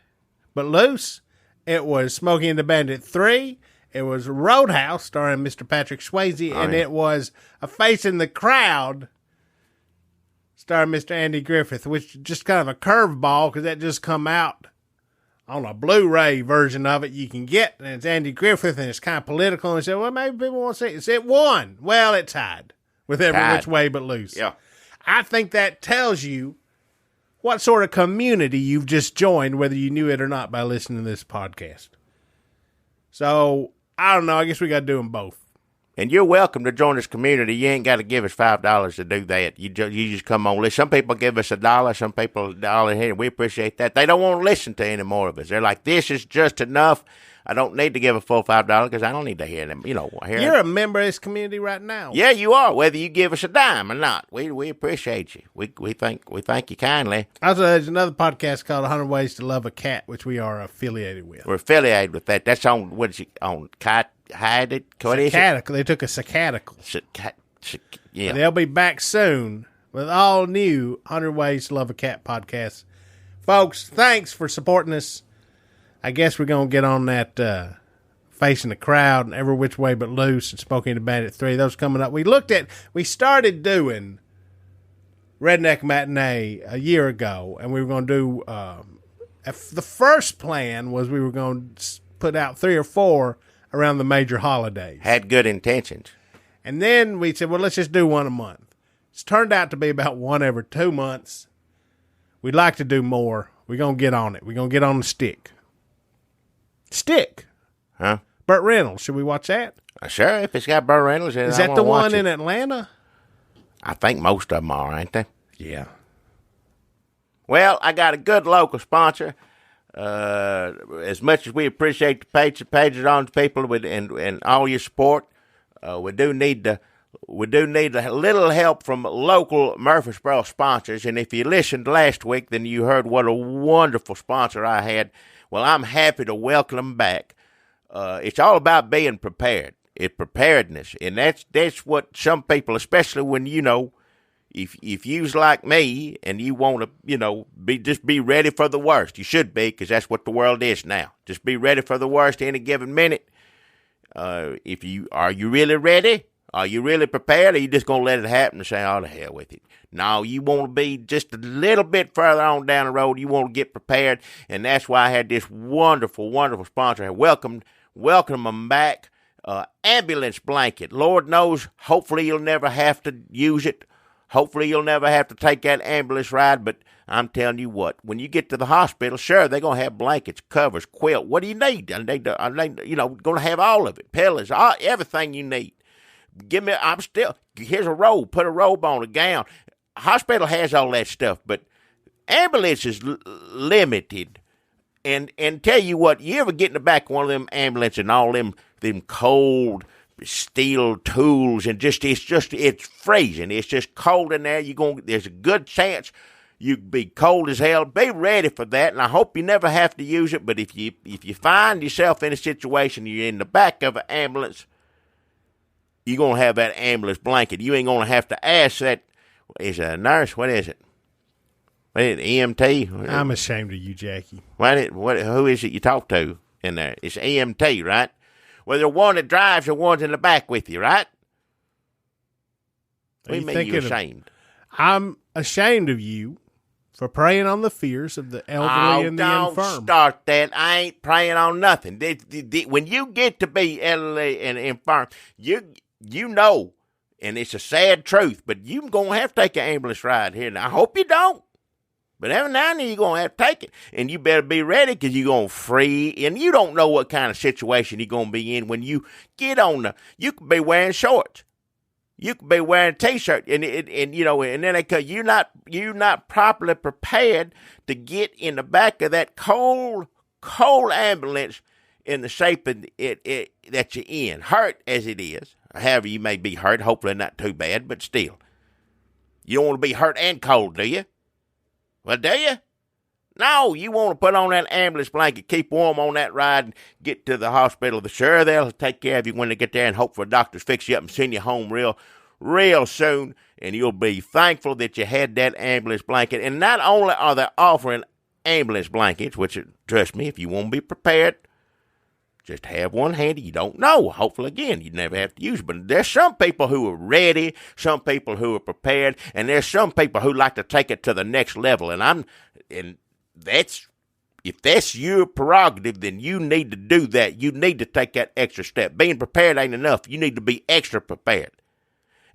But Loose. It was Smokey and the Bandit 3. It was Roadhouse, starring Mr. Patrick Swayze, and it was A Face in the Crowd, starring Mr. Andy Griffith, which is just kind of a curveball because that just come out on a Blu-ray version of it you can get, and it's Andy Griffith, and it's kind of political, and they said, well, maybe people want to see it. It won. Well, it tied with Every Which Way But Loose. Yeah. I think that tells you what sort of community you've just joined, whether you knew it or not, by listening to this podcast. So, I don't know. I guess we got to do them both. And you're welcome to join this community. You ain't got to give us $5 to do that. You just come on. Some people give us $1. Some people $1 here. We appreciate that. They don't want to listen to any more of us. They're like, this is just enough. I don't need to give a full $5 because I don't need to hear them. You're a member of this community right now. Yeah, you are. Whether you give us a dime or not, we appreciate you. We thank you kindly. Also, there's another podcast called 100 Ways to Love a Cat, which we are affiliated with. We're affiliated with that. That's on Cat. What is it? They took a saccadical. Yeah. They'll be back soon with all new 100 Ways to Love a Cat podcast. Folks, thanks for supporting us. I guess we're going to get on that Facing the Crowd and Every Which Way But Loose and Smoking the Bandit 3. Those coming up. We started doing Redneck Matinee a year ago, and we were going to do, the first plan was we were going to put out 3 or 4 around the major holidays. Had good intentions. And then we said, well, let's just do one a month. It's turned out to be about one every 2 months. We'd like to do more. We're going to get on it. We're going to get on the stick. Stick? Huh? Burt Reynolds. Should we watch that? Sure, if it's got Burt Reynolds in it, Is that the one in Atlanta? I think most of them are, ain't they? Yeah. Well, I got a good local sponsor. As much as we appreciate the Patrons people and all your support, we do need a little help from local Murfreesboro sponsors. And if you listened last week, then you heard what a wonderful sponsor I had. Well, I'm happy to welcome them back. It's all about being prepared. It's preparedness, and that's what some people, especially when if you's like me and you want to, be ready for the worst. You should be, because that's what the world is now. Just be ready for the worst any given minute. Are you really ready? Are you really prepared? Or are you just going to let it happen and say, oh, the hell with it? No, you want to be just a little bit further on down the road. You want to get prepared, and that's why I had this wonderful, wonderful sponsor. I welcome them back. Ambulance blanket. Lord knows, hopefully you'll never have to use it. Hopefully you'll never have to take that ambulance ride, but I'm telling you what, when you get to the hospital, sure, they're going to have blankets, covers, quilt. What do you need? Going to have all of it. Pillows, everything you need. Here's a robe, put a robe on, a gown. Hospital has all that stuff, but ambulance is limited. And tell you what, you ever get in the back of one of them ambulances and all them cold steel tools, and it's freezing. It's just cold in there. There's a good chance you'd be cold as hell. Be ready for that, and I hope you never have to use it. But if you find yourself in a situation, you're in the back of an ambulance, you're gonna have that ambulance blanket. You ain't gonna have to ask that. Is it a nurse? What is it? What is it? EMT? I'm ashamed of you, Jackie. Who is it you talk to in there? It's EMT, right? Well, the one that drives, the one's in the back with you, right? What do you mean you're ashamed? I'm ashamed of you for preying on the fears of the elderly and the infirm. Don't start that. I ain't preying on nothing. When you get to be elderly and infirm, you know, and it's a sad truth, but you're going to have to take an ambulance ride here. And I hope you don't. But every now and then you're going to have to take it. And you better be ready, because you're going to free. And you don't know what kind of situation you're going to be in when you get on you could be wearing shorts. You could be wearing a T-shirt. And then you're not properly prepared to get in the back of that cold ambulance in the shape that you're in. Hurt as it is. However, you may be hurt. Hopefully not too bad, but still. You don't want to be hurt and cold, do you? Well, do you? No, you want to put on that ambulance blanket, keep warm on that ride, and get to the hospital. Sure, they'll take care of you when they get there, and hope for doctors fix you up and send you home real soon, and you'll be thankful that you had that ambulance blanket. And not only are they offering ambulance blankets, which, trust me, if you want to be prepared, just have one handy. You don't know. Hopefully, again, you never have to use it. But there's some people who are ready, some people who are prepared, and there's some people who like to take it to the next level. If that's your prerogative, then you need to do that. You need to take that extra step. Being prepared ain't enough. You need to be extra prepared.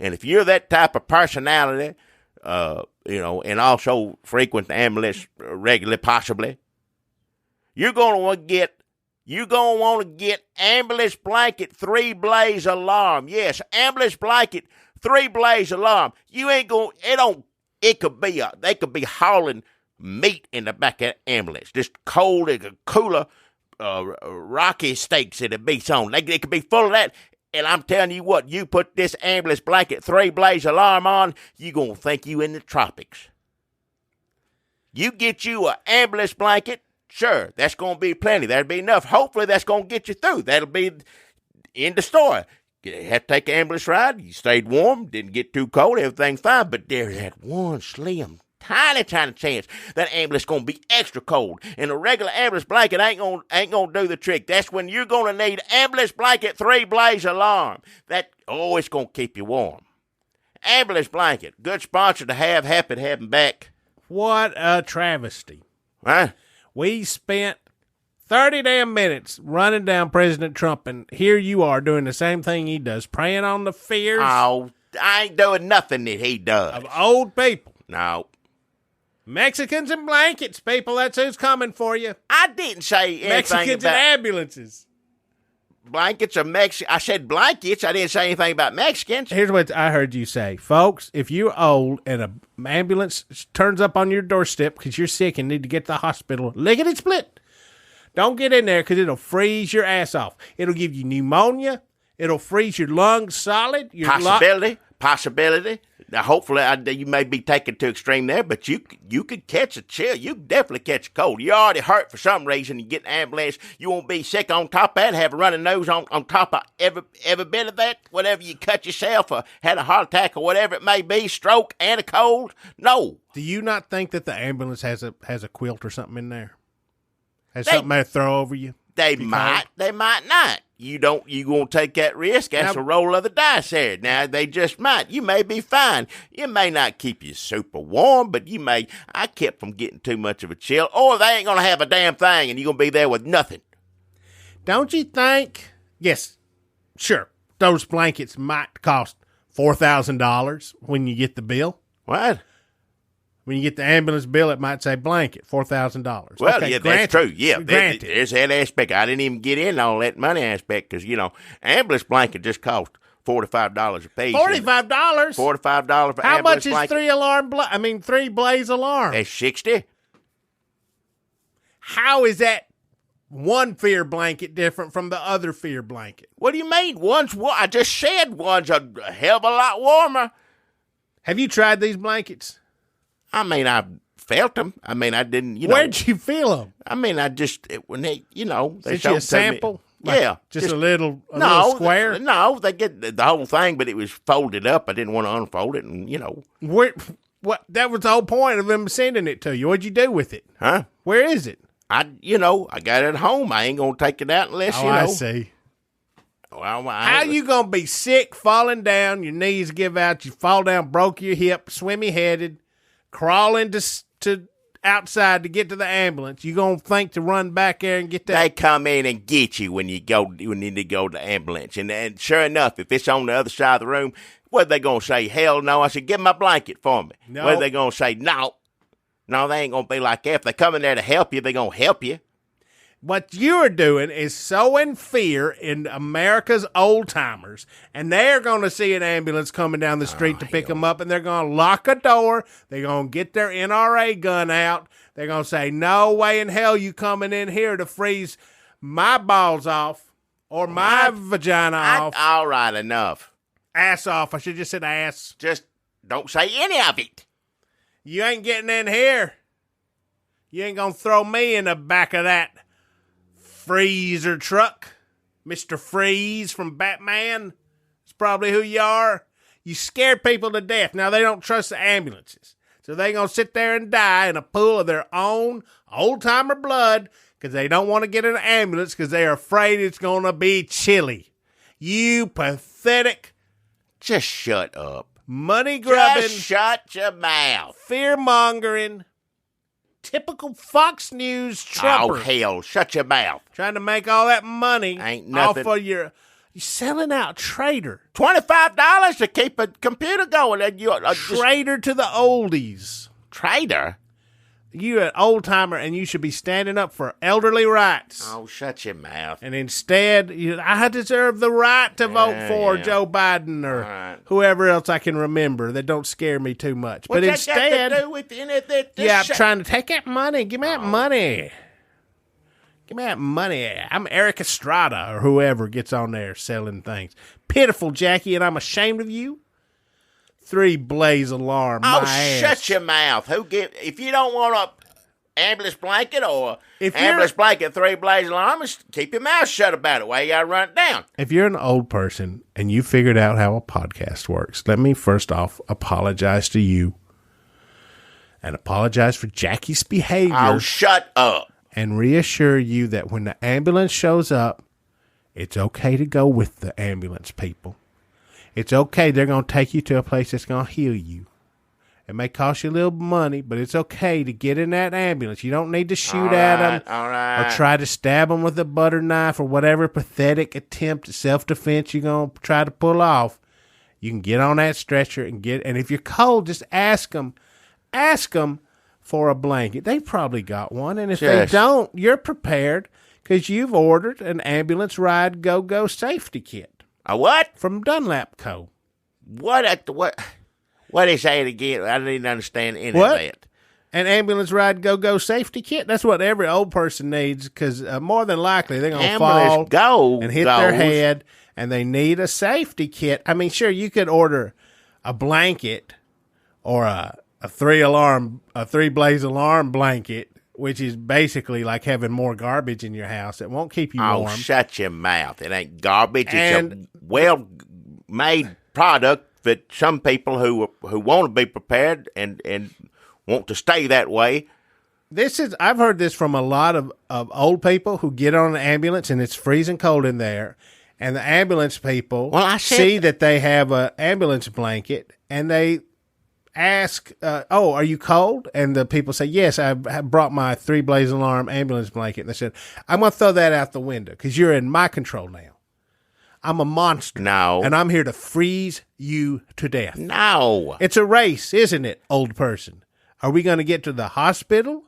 And if you're that type of personality, and also frequent the ambulance regularly, possibly, you're going to want to get ambulance blanket 3-blaze alarm. Yes, ambulance blanket 3-blaze alarm. They could be hauling meat in the back of the ambulance. Just cold, cooler, rocky steaks it'd be on. They could be full of that. And I'm telling you what, you put this ambulance blanket 3-blaze alarm on, you going to think you in the tropics. You get you an ambulance blanket, sure, that's going to be plenty. That'll be enough. Hopefully, that's going to get you through. That'll be in the story. You had to take an ambulance ride. You stayed warm, didn't get too cold, everything's fine. But there's that one slim tiny chance that ambulance gonna be extra cold, and a regular ambulance blanket ain't gonna do the trick. That's when you're gonna need ambulance blanket 3-blaze alarm. It's gonna keep you warm. Ambulance blanket, good sponsor to have. Happy to have him back. What a travesty! Huh? We spent 30 damn minutes running down President Trump, and here you are doing the same thing he does, preying on the fears Oh, I ain't doing nothing that he does. of old people. No. Mexicans and blankets, people. That's who's coming for you. I didn't say anything Mexicans about and ambulances. blankets or Mexican. I said blankets. I didn't say anything about Mexicans. Here's what I heard you say. Folks, if you're old and an ambulance turns up on your doorstep because you're sick and need to get to the hospital, lickety split. Don't get in there because it'll freeze your ass off. It'll give you pneumonia. It'll freeze your lungs solid. Possibility. Now, hopefully, you may be taken to extreme there, but you could catch a chill. You could definitely catch a cold. You're already hurt for some reason. You get an ambulance. You won't be sick on top of that, have a running nose on top of every bit of that. Whatever you cut yourself or had a heart attack or whatever it may be, stroke and a cold. No. Do you not think that the ambulance has a quilt or something in there? Has something to throw over you? They might not. You gonna take that risk? That's a roll of the dice there. Now, they just might. You may be fine. You may not keep you super warm, but I kept from getting too much of a chill. Or they ain't gonna have a damn thing and you're gonna be there with nothing. Don't you think? Yes, sure. Those blankets might cost $4,000 when you get the bill. What? When you get the ambulance bill, it might say blanket, $4,000. Well, okay, yeah, granted, that's true. Yeah, granted. There's that aspect. I didn't even get in on that money aspect because, ambulance blanket just cost $45 a piece. $45? $45 for How much ambulance is blanket. 3 blaze alarm? That's $60. How is that one fear blanket different from the other fear blanket? What do you mean? I just said one's a hell of a lot warmer. Have you tried these blankets? I mean, I felt them. I mean, I didn't, Where'd you feel them? I mean, when they, they Sent showed you a sample? Yeah. Just a little square? No, they get the whole thing, but it was folded up. I didn't want to unfold it, and, What? That was the whole point of them sending it to you. What'd you do with it? Huh? Where is it? I got it at home. I ain't going to take it out unless, I see. Well, How you going to be sick, falling down, your knees give out, you fall down, broke your hip, swimmy-headed, crawling to outside to get to the ambulance? You gonna think to run back there and get that? They come in and get you when you need to go to the ambulance, and sure enough, if it's on the other side of the room, what they gonna say? Hell no! I said, get my blanket for me. No. What they gonna say? No, they ain't gonna be like that. If they come in there to help you, they gonna help you. What you're doing is sowing fear in America's old timers, and they're going to see an ambulance coming down the street to pick them up, and they're going to lock a door. They're going to get their NRA gun out. They're going to say, no way in hell you coming in here to freeze my balls off or my vagina off. All right, enough. Ass off. I should just said ass. Just don't say any of it. You ain't getting in here. You ain't going to throw me in the back of that freezer truck. Mr. Freeze from Batman. It's probably who you are. You scared people to death. Now they don't trust the ambulances. So they going to sit there and die in a pool of their own old-timer blood because they don't want to get in an ambulance because they're afraid it's going to be chilly. You pathetic. Just shut up. Money-grubbing. Just shut your mouth. Fear-mongering. Typical Fox News trumper. Oh, hell, shut your mouth. Trying to make all that money Ain't nothing. off of you're selling out Trader. $25 to keep a computer going. And Trader to the oldies. Trader? You an old timer and you should be standing up for elderly rights. Oh, shut your mouth. And instead, I deserve the right to vote for Joe Biden or whoever else I can remember that don't scare me too much. What's but that instead, got to do with anything? I'm trying to take that money. Give me that money. Give me that money. I'm Eric Estrada or whoever gets on there selling things. Pitiful, Jackie, and I'm ashamed of you. 3 blaze alarm. Oh, my ass. shut your mouth. If you don't want a ambulance blanket or If ambulance blanket 3 blaze alarm, keep your mouth shut about it. Why you got to run it down? If you're an old person and you figured out how a podcast works, let me first off apologize to you and apologize for Jackie's behavior. Oh, shut up. And reassure you that when the ambulance shows up, it's okay to go with the ambulance people. It's okay. They're going to take you to a place that's going to heal you. It may cost you a little money, but it's okay to get in that ambulance. You don't need to shoot at them or try to stab them with a butter knife or whatever pathetic attempt at self-defense you're going to try to pull off. You can get on that stretcher and if you're cold, just ask them for a blanket. They probably got one. And if they don't, you're prepared because you've ordered an ambulance ride go-go safety kit. A what? From Dunlap Co. What they say it again? I didn't understand any of that. An ambulance ride go-go safety kit? That's what every old person needs because more than likely they're going to fall and hit their head, and they need a safety kit. I mean, sure, you could order a blanket or a three-blaze alarm blanket, which is basically like having more garbage in your house. It won't keep you warm. Oh, shut your mouth. It ain't garbage. It's a well-made product that some people who want to be prepared and want to stay that way. I've heard this from a lot of old people who get on an ambulance and it's freezing cold in there, and the ambulance people see that they have an ambulance blanket and they ask, are you cold? And the people say, yes, I brought my three-blaze alarm ambulance blanket. And they said, I'm going to throw that out the window because you're in my control now. I'm a monster. No. And I'm here to freeze you to death. No. It's a race, isn't it, old person? Are we going to get to the hospital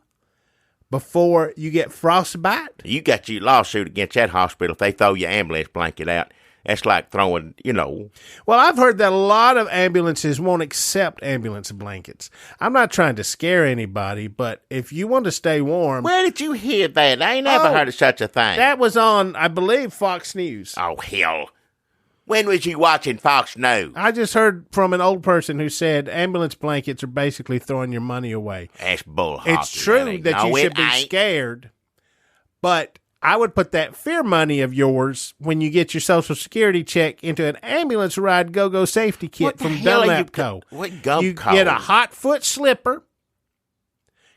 before you get frostbite? You got your lawsuit against that hospital if they throw your ambulance blanket out. That's like throwing, Well, I've heard that a lot of ambulances won't accept ambulance blankets. I'm not trying to scare anybody, but if you want to stay warm. Where did you hear that? I ain't never heard of such a thing. That was on, I believe, Fox News. Oh, hell. When was you watching Fox News? I just heard from an old person who said ambulance blankets are basically throwing your money away. That's bull. It's true that you should be scared, but I would put that fear money of yours when you get your Social Security check into an ambulance ride go-go safety kit from Dunlap Co. You get a hot foot slipper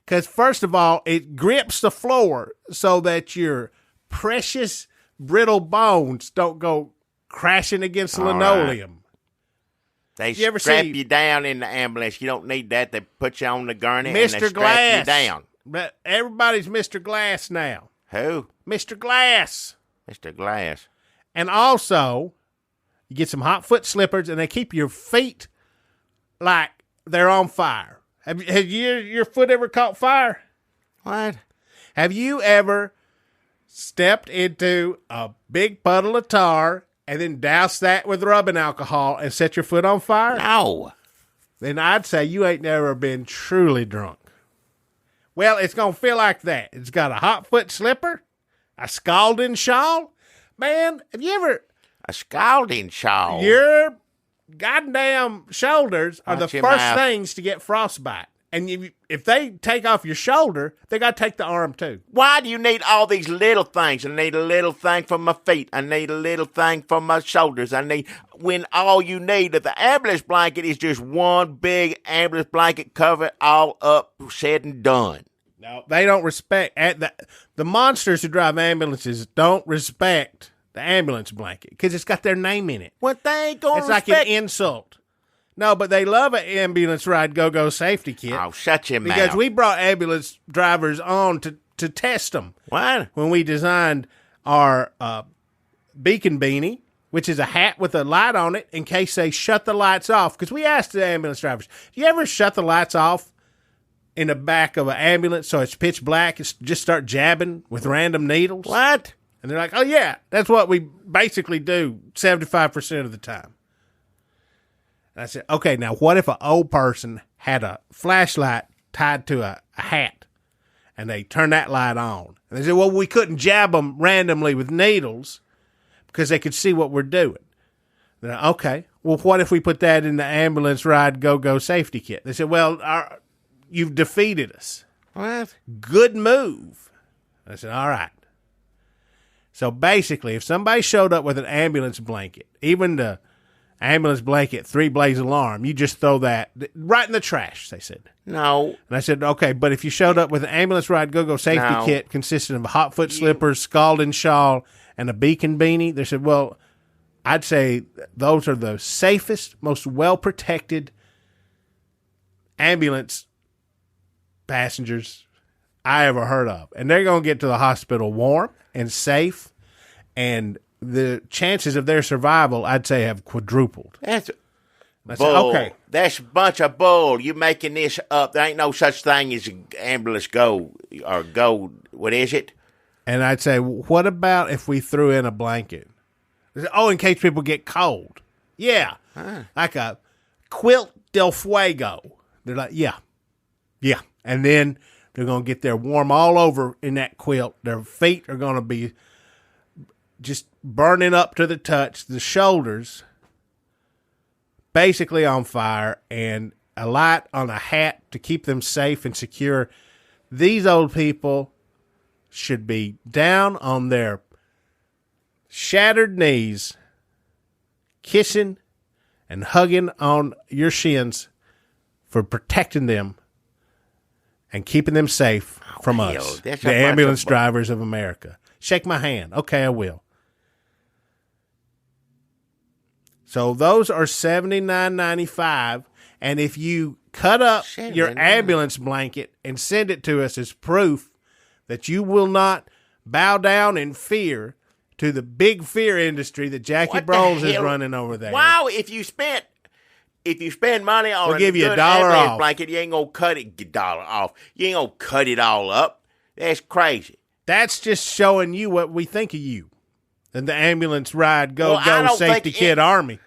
because, first of all, it grips the floor so that your precious brittle bones don't go crashing against the linoleum. They strap you down in the ambulance. You don't need that. They put you on the gurney and they strap you down. But everybody's Mr. Glass now. Who? Mr. Glass. Mr. Glass. And also, you get some hot foot slippers, and they keep your feet like they're on fire. Have your foot ever caught fire? What? Have you ever stepped into a big puddle of tar and then doused that with rubbing alcohol and set your foot on fire? No. Then I'd say you ain't never been truly drunk. Well, it's going to feel like that. It's got a hot foot slipper, a scalding shawl. Man, have you ever... A scalding shawl? Your goddamn shoulders are the first things to get frostbite. And if they take off your shoulder, they got to take the arm too. Why do you need all these little things? I need a little thing for my feet. I need a little thing for my shoulders. When all you need of the ambulance blanket is just one big ambulance blanket covered all up, said and done. No, they don't respect the monsters who drive ambulances don't respect the ambulance blanket because it's got their name in it. What they ain't gonna respect? It's like an insult. No, but they love an ambulance ride go-go safety kit. Oh, shut your mouth. Because we brought ambulance drivers on to test them. What? When we designed our beacon beanie, which is a hat with a light on it in case they shut the lights off. Because we asked the ambulance drivers, do you ever shut the lights off in the back of an ambulance so it's pitch black and just start jabbing with random needles? What? And they're like, oh, yeah, that's what we basically do 75% of the time. And I said, okay, now what if an old person had a flashlight tied to a hat and they turn that light on? And they said, well, we couldn't jab them randomly with needles because they could see what we're doing. Then, okay, well, what if we put that in the ambulance ride go-go safety kit? They said, well, you've defeated us. What? Good move. I said, all right. So basically, if somebody showed up with an ambulance blanket, even the ambulance blanket, 3-blaze alarm. You just throw that right in the trash, they said. No. And I said, okay, but if you showed up with an ambulance ride go-go safety kit consisting of a hot foot slippers, scalding shawl, and a beacon beanie, they said, well, I'd say those are the safest, most well-protected ambulance passengers I ever heard of. And they're going to get to the hospital warm and safe, and the chances of their survival, I'd say, have quadrupled. That's I bull. said, okay. That's a bunch of bull. You making this up. There ain't no such thing as an ambulance go, what is it? And I'd say, what about if we threw in a blanket? They said, oh, in case people get cold. Yeah. Like a quilt del fuego. They're like, yeah. And then they're going to get there warm all over in that quilt. Their feet are going to be just burning up to the touch. The shoulders basically on fire, and a light on a hat to keep them safe and secure. These old people should be down on their shattered knees, kissing and hugging on your shins for protecting them and keeping them safe from us, the ambulance drivers of America. Shake my hand. Okay, I will. So those are $79.95, and if you cut up your ambulance blanket and send it to us as proof that you will not bow down in fear to the big fear industry that Jackie Broles is running over there. Wow, if you spend money on we'll give you $1 ambulance off. blanket, you ain't gonna cut it $1 off. You ain't gonna cut it all up. That's crazy. That's just showing you what we think of you and the ambulance ride go safety kid army.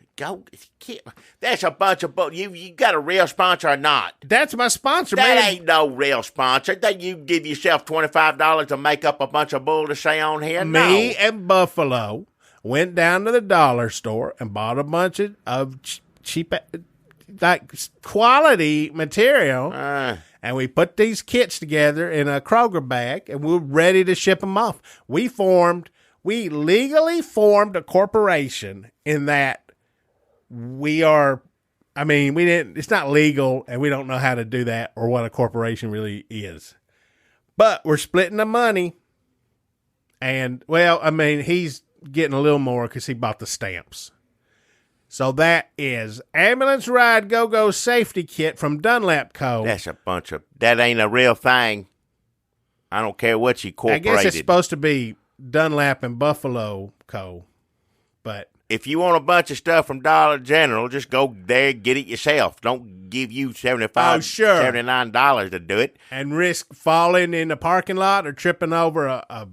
That's a bunch of bull. You got a real sponsor or not? That's my sponsor, man. man. That ain't no real sponsor. That you give yourself $25 to make up a bunch of bull to say on here? Me and Buffalo went down to the dollar store and bought a bunch of cheap, like quality material, and we put these kits together in a Kroger bag, and we're ready to ship them off. We legally formed a corporation in that. It's not legal, and we don't know how to do that or what a corporation really is. But we're splitting the money, and, he's getting a little more because he bought the stamps. So that is Ambulance Ride Go-Go Safety Kit from Dunlap Co. That ain't a real thing. I don't care what you corporated. I guess it's supposed to be Dunlap and Buffalo Co., but... If you want a bunch of stuff from Dollar General, just go there and get it yourself. Don't give you $79 to do it. And risk falling in the parking lot or tripping over a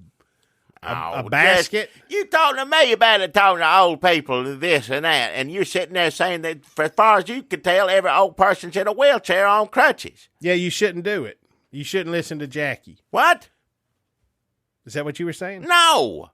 basket. You talking to me about it, talking to old people, this and that, and you're sitting there saying that, for as far as you can tell, every old person's in a wheelchair on crutches. Yeah, you shouldn't do it. You shouldn't listen to Jackie. What? Is that what you were saying? No.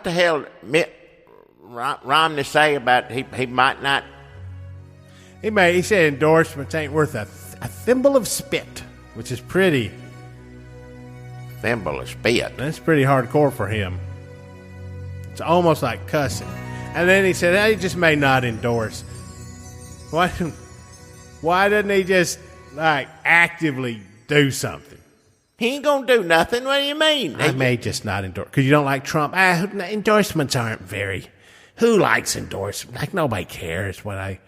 the hell Mitt Romney say about he might not? He said endorsements ain't worth a thimble of spit, which is pretty. Thimble of spit. That's pretty hardcore for him. It's almost like cussing. And then he said, he just may not endorse. Why doesn't he just, actively do something? He ain't gonna do nothing. What do you mean? I may just not endorse. Because you don't like Trump. Endorsements aren't very... Who likes endorsements? Nobody cares what I...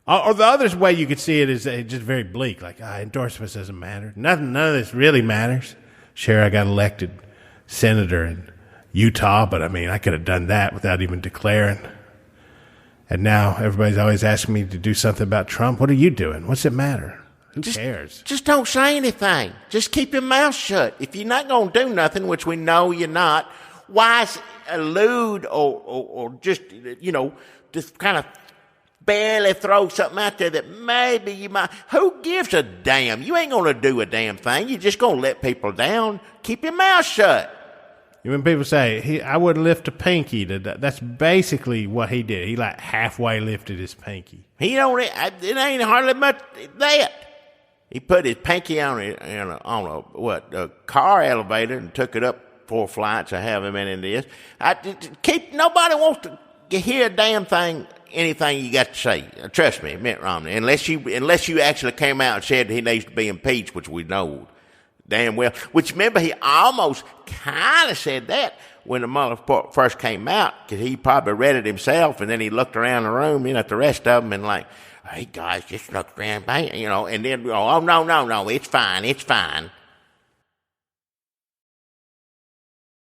Or the other way you could see it is just very bleak. Endorsements doesn't matter. None of this really matters. Sure, I got elected senator in Utah, but I could have done that without even declaring. And now everybody's always asking me to do something about Trump. What are you doing? What's it matter? Who cares? Just don't say anything. Just keep your mouth shut. If you're not going to do nothing, which we know you're not, why allude or just, just kind of barely throw something out there that maybe you might... Who gives a damn? You ain't going to do a damn thing. You're just going to let people down. Keep your mouth shut. When people say, I wouldn't lift a pinky, that's basically what he did. He halfway lifted his pinky. It ain't hardly much that. He put his pinky on a car elevator and took it up 4 flights. I have him in this. Nobody wants to hear a damn thing, anything you got to say. Trust me, Mitt Romney. Unless you actually came out and said he needs to be impeached, which we know damn well. Which, remember, he almost kind of said that when the Mueller report first came out, because he probably read it himself, and then he looked around the room, at the rest of them, and hey, guys, just look around, and then, oh, no, it's fine.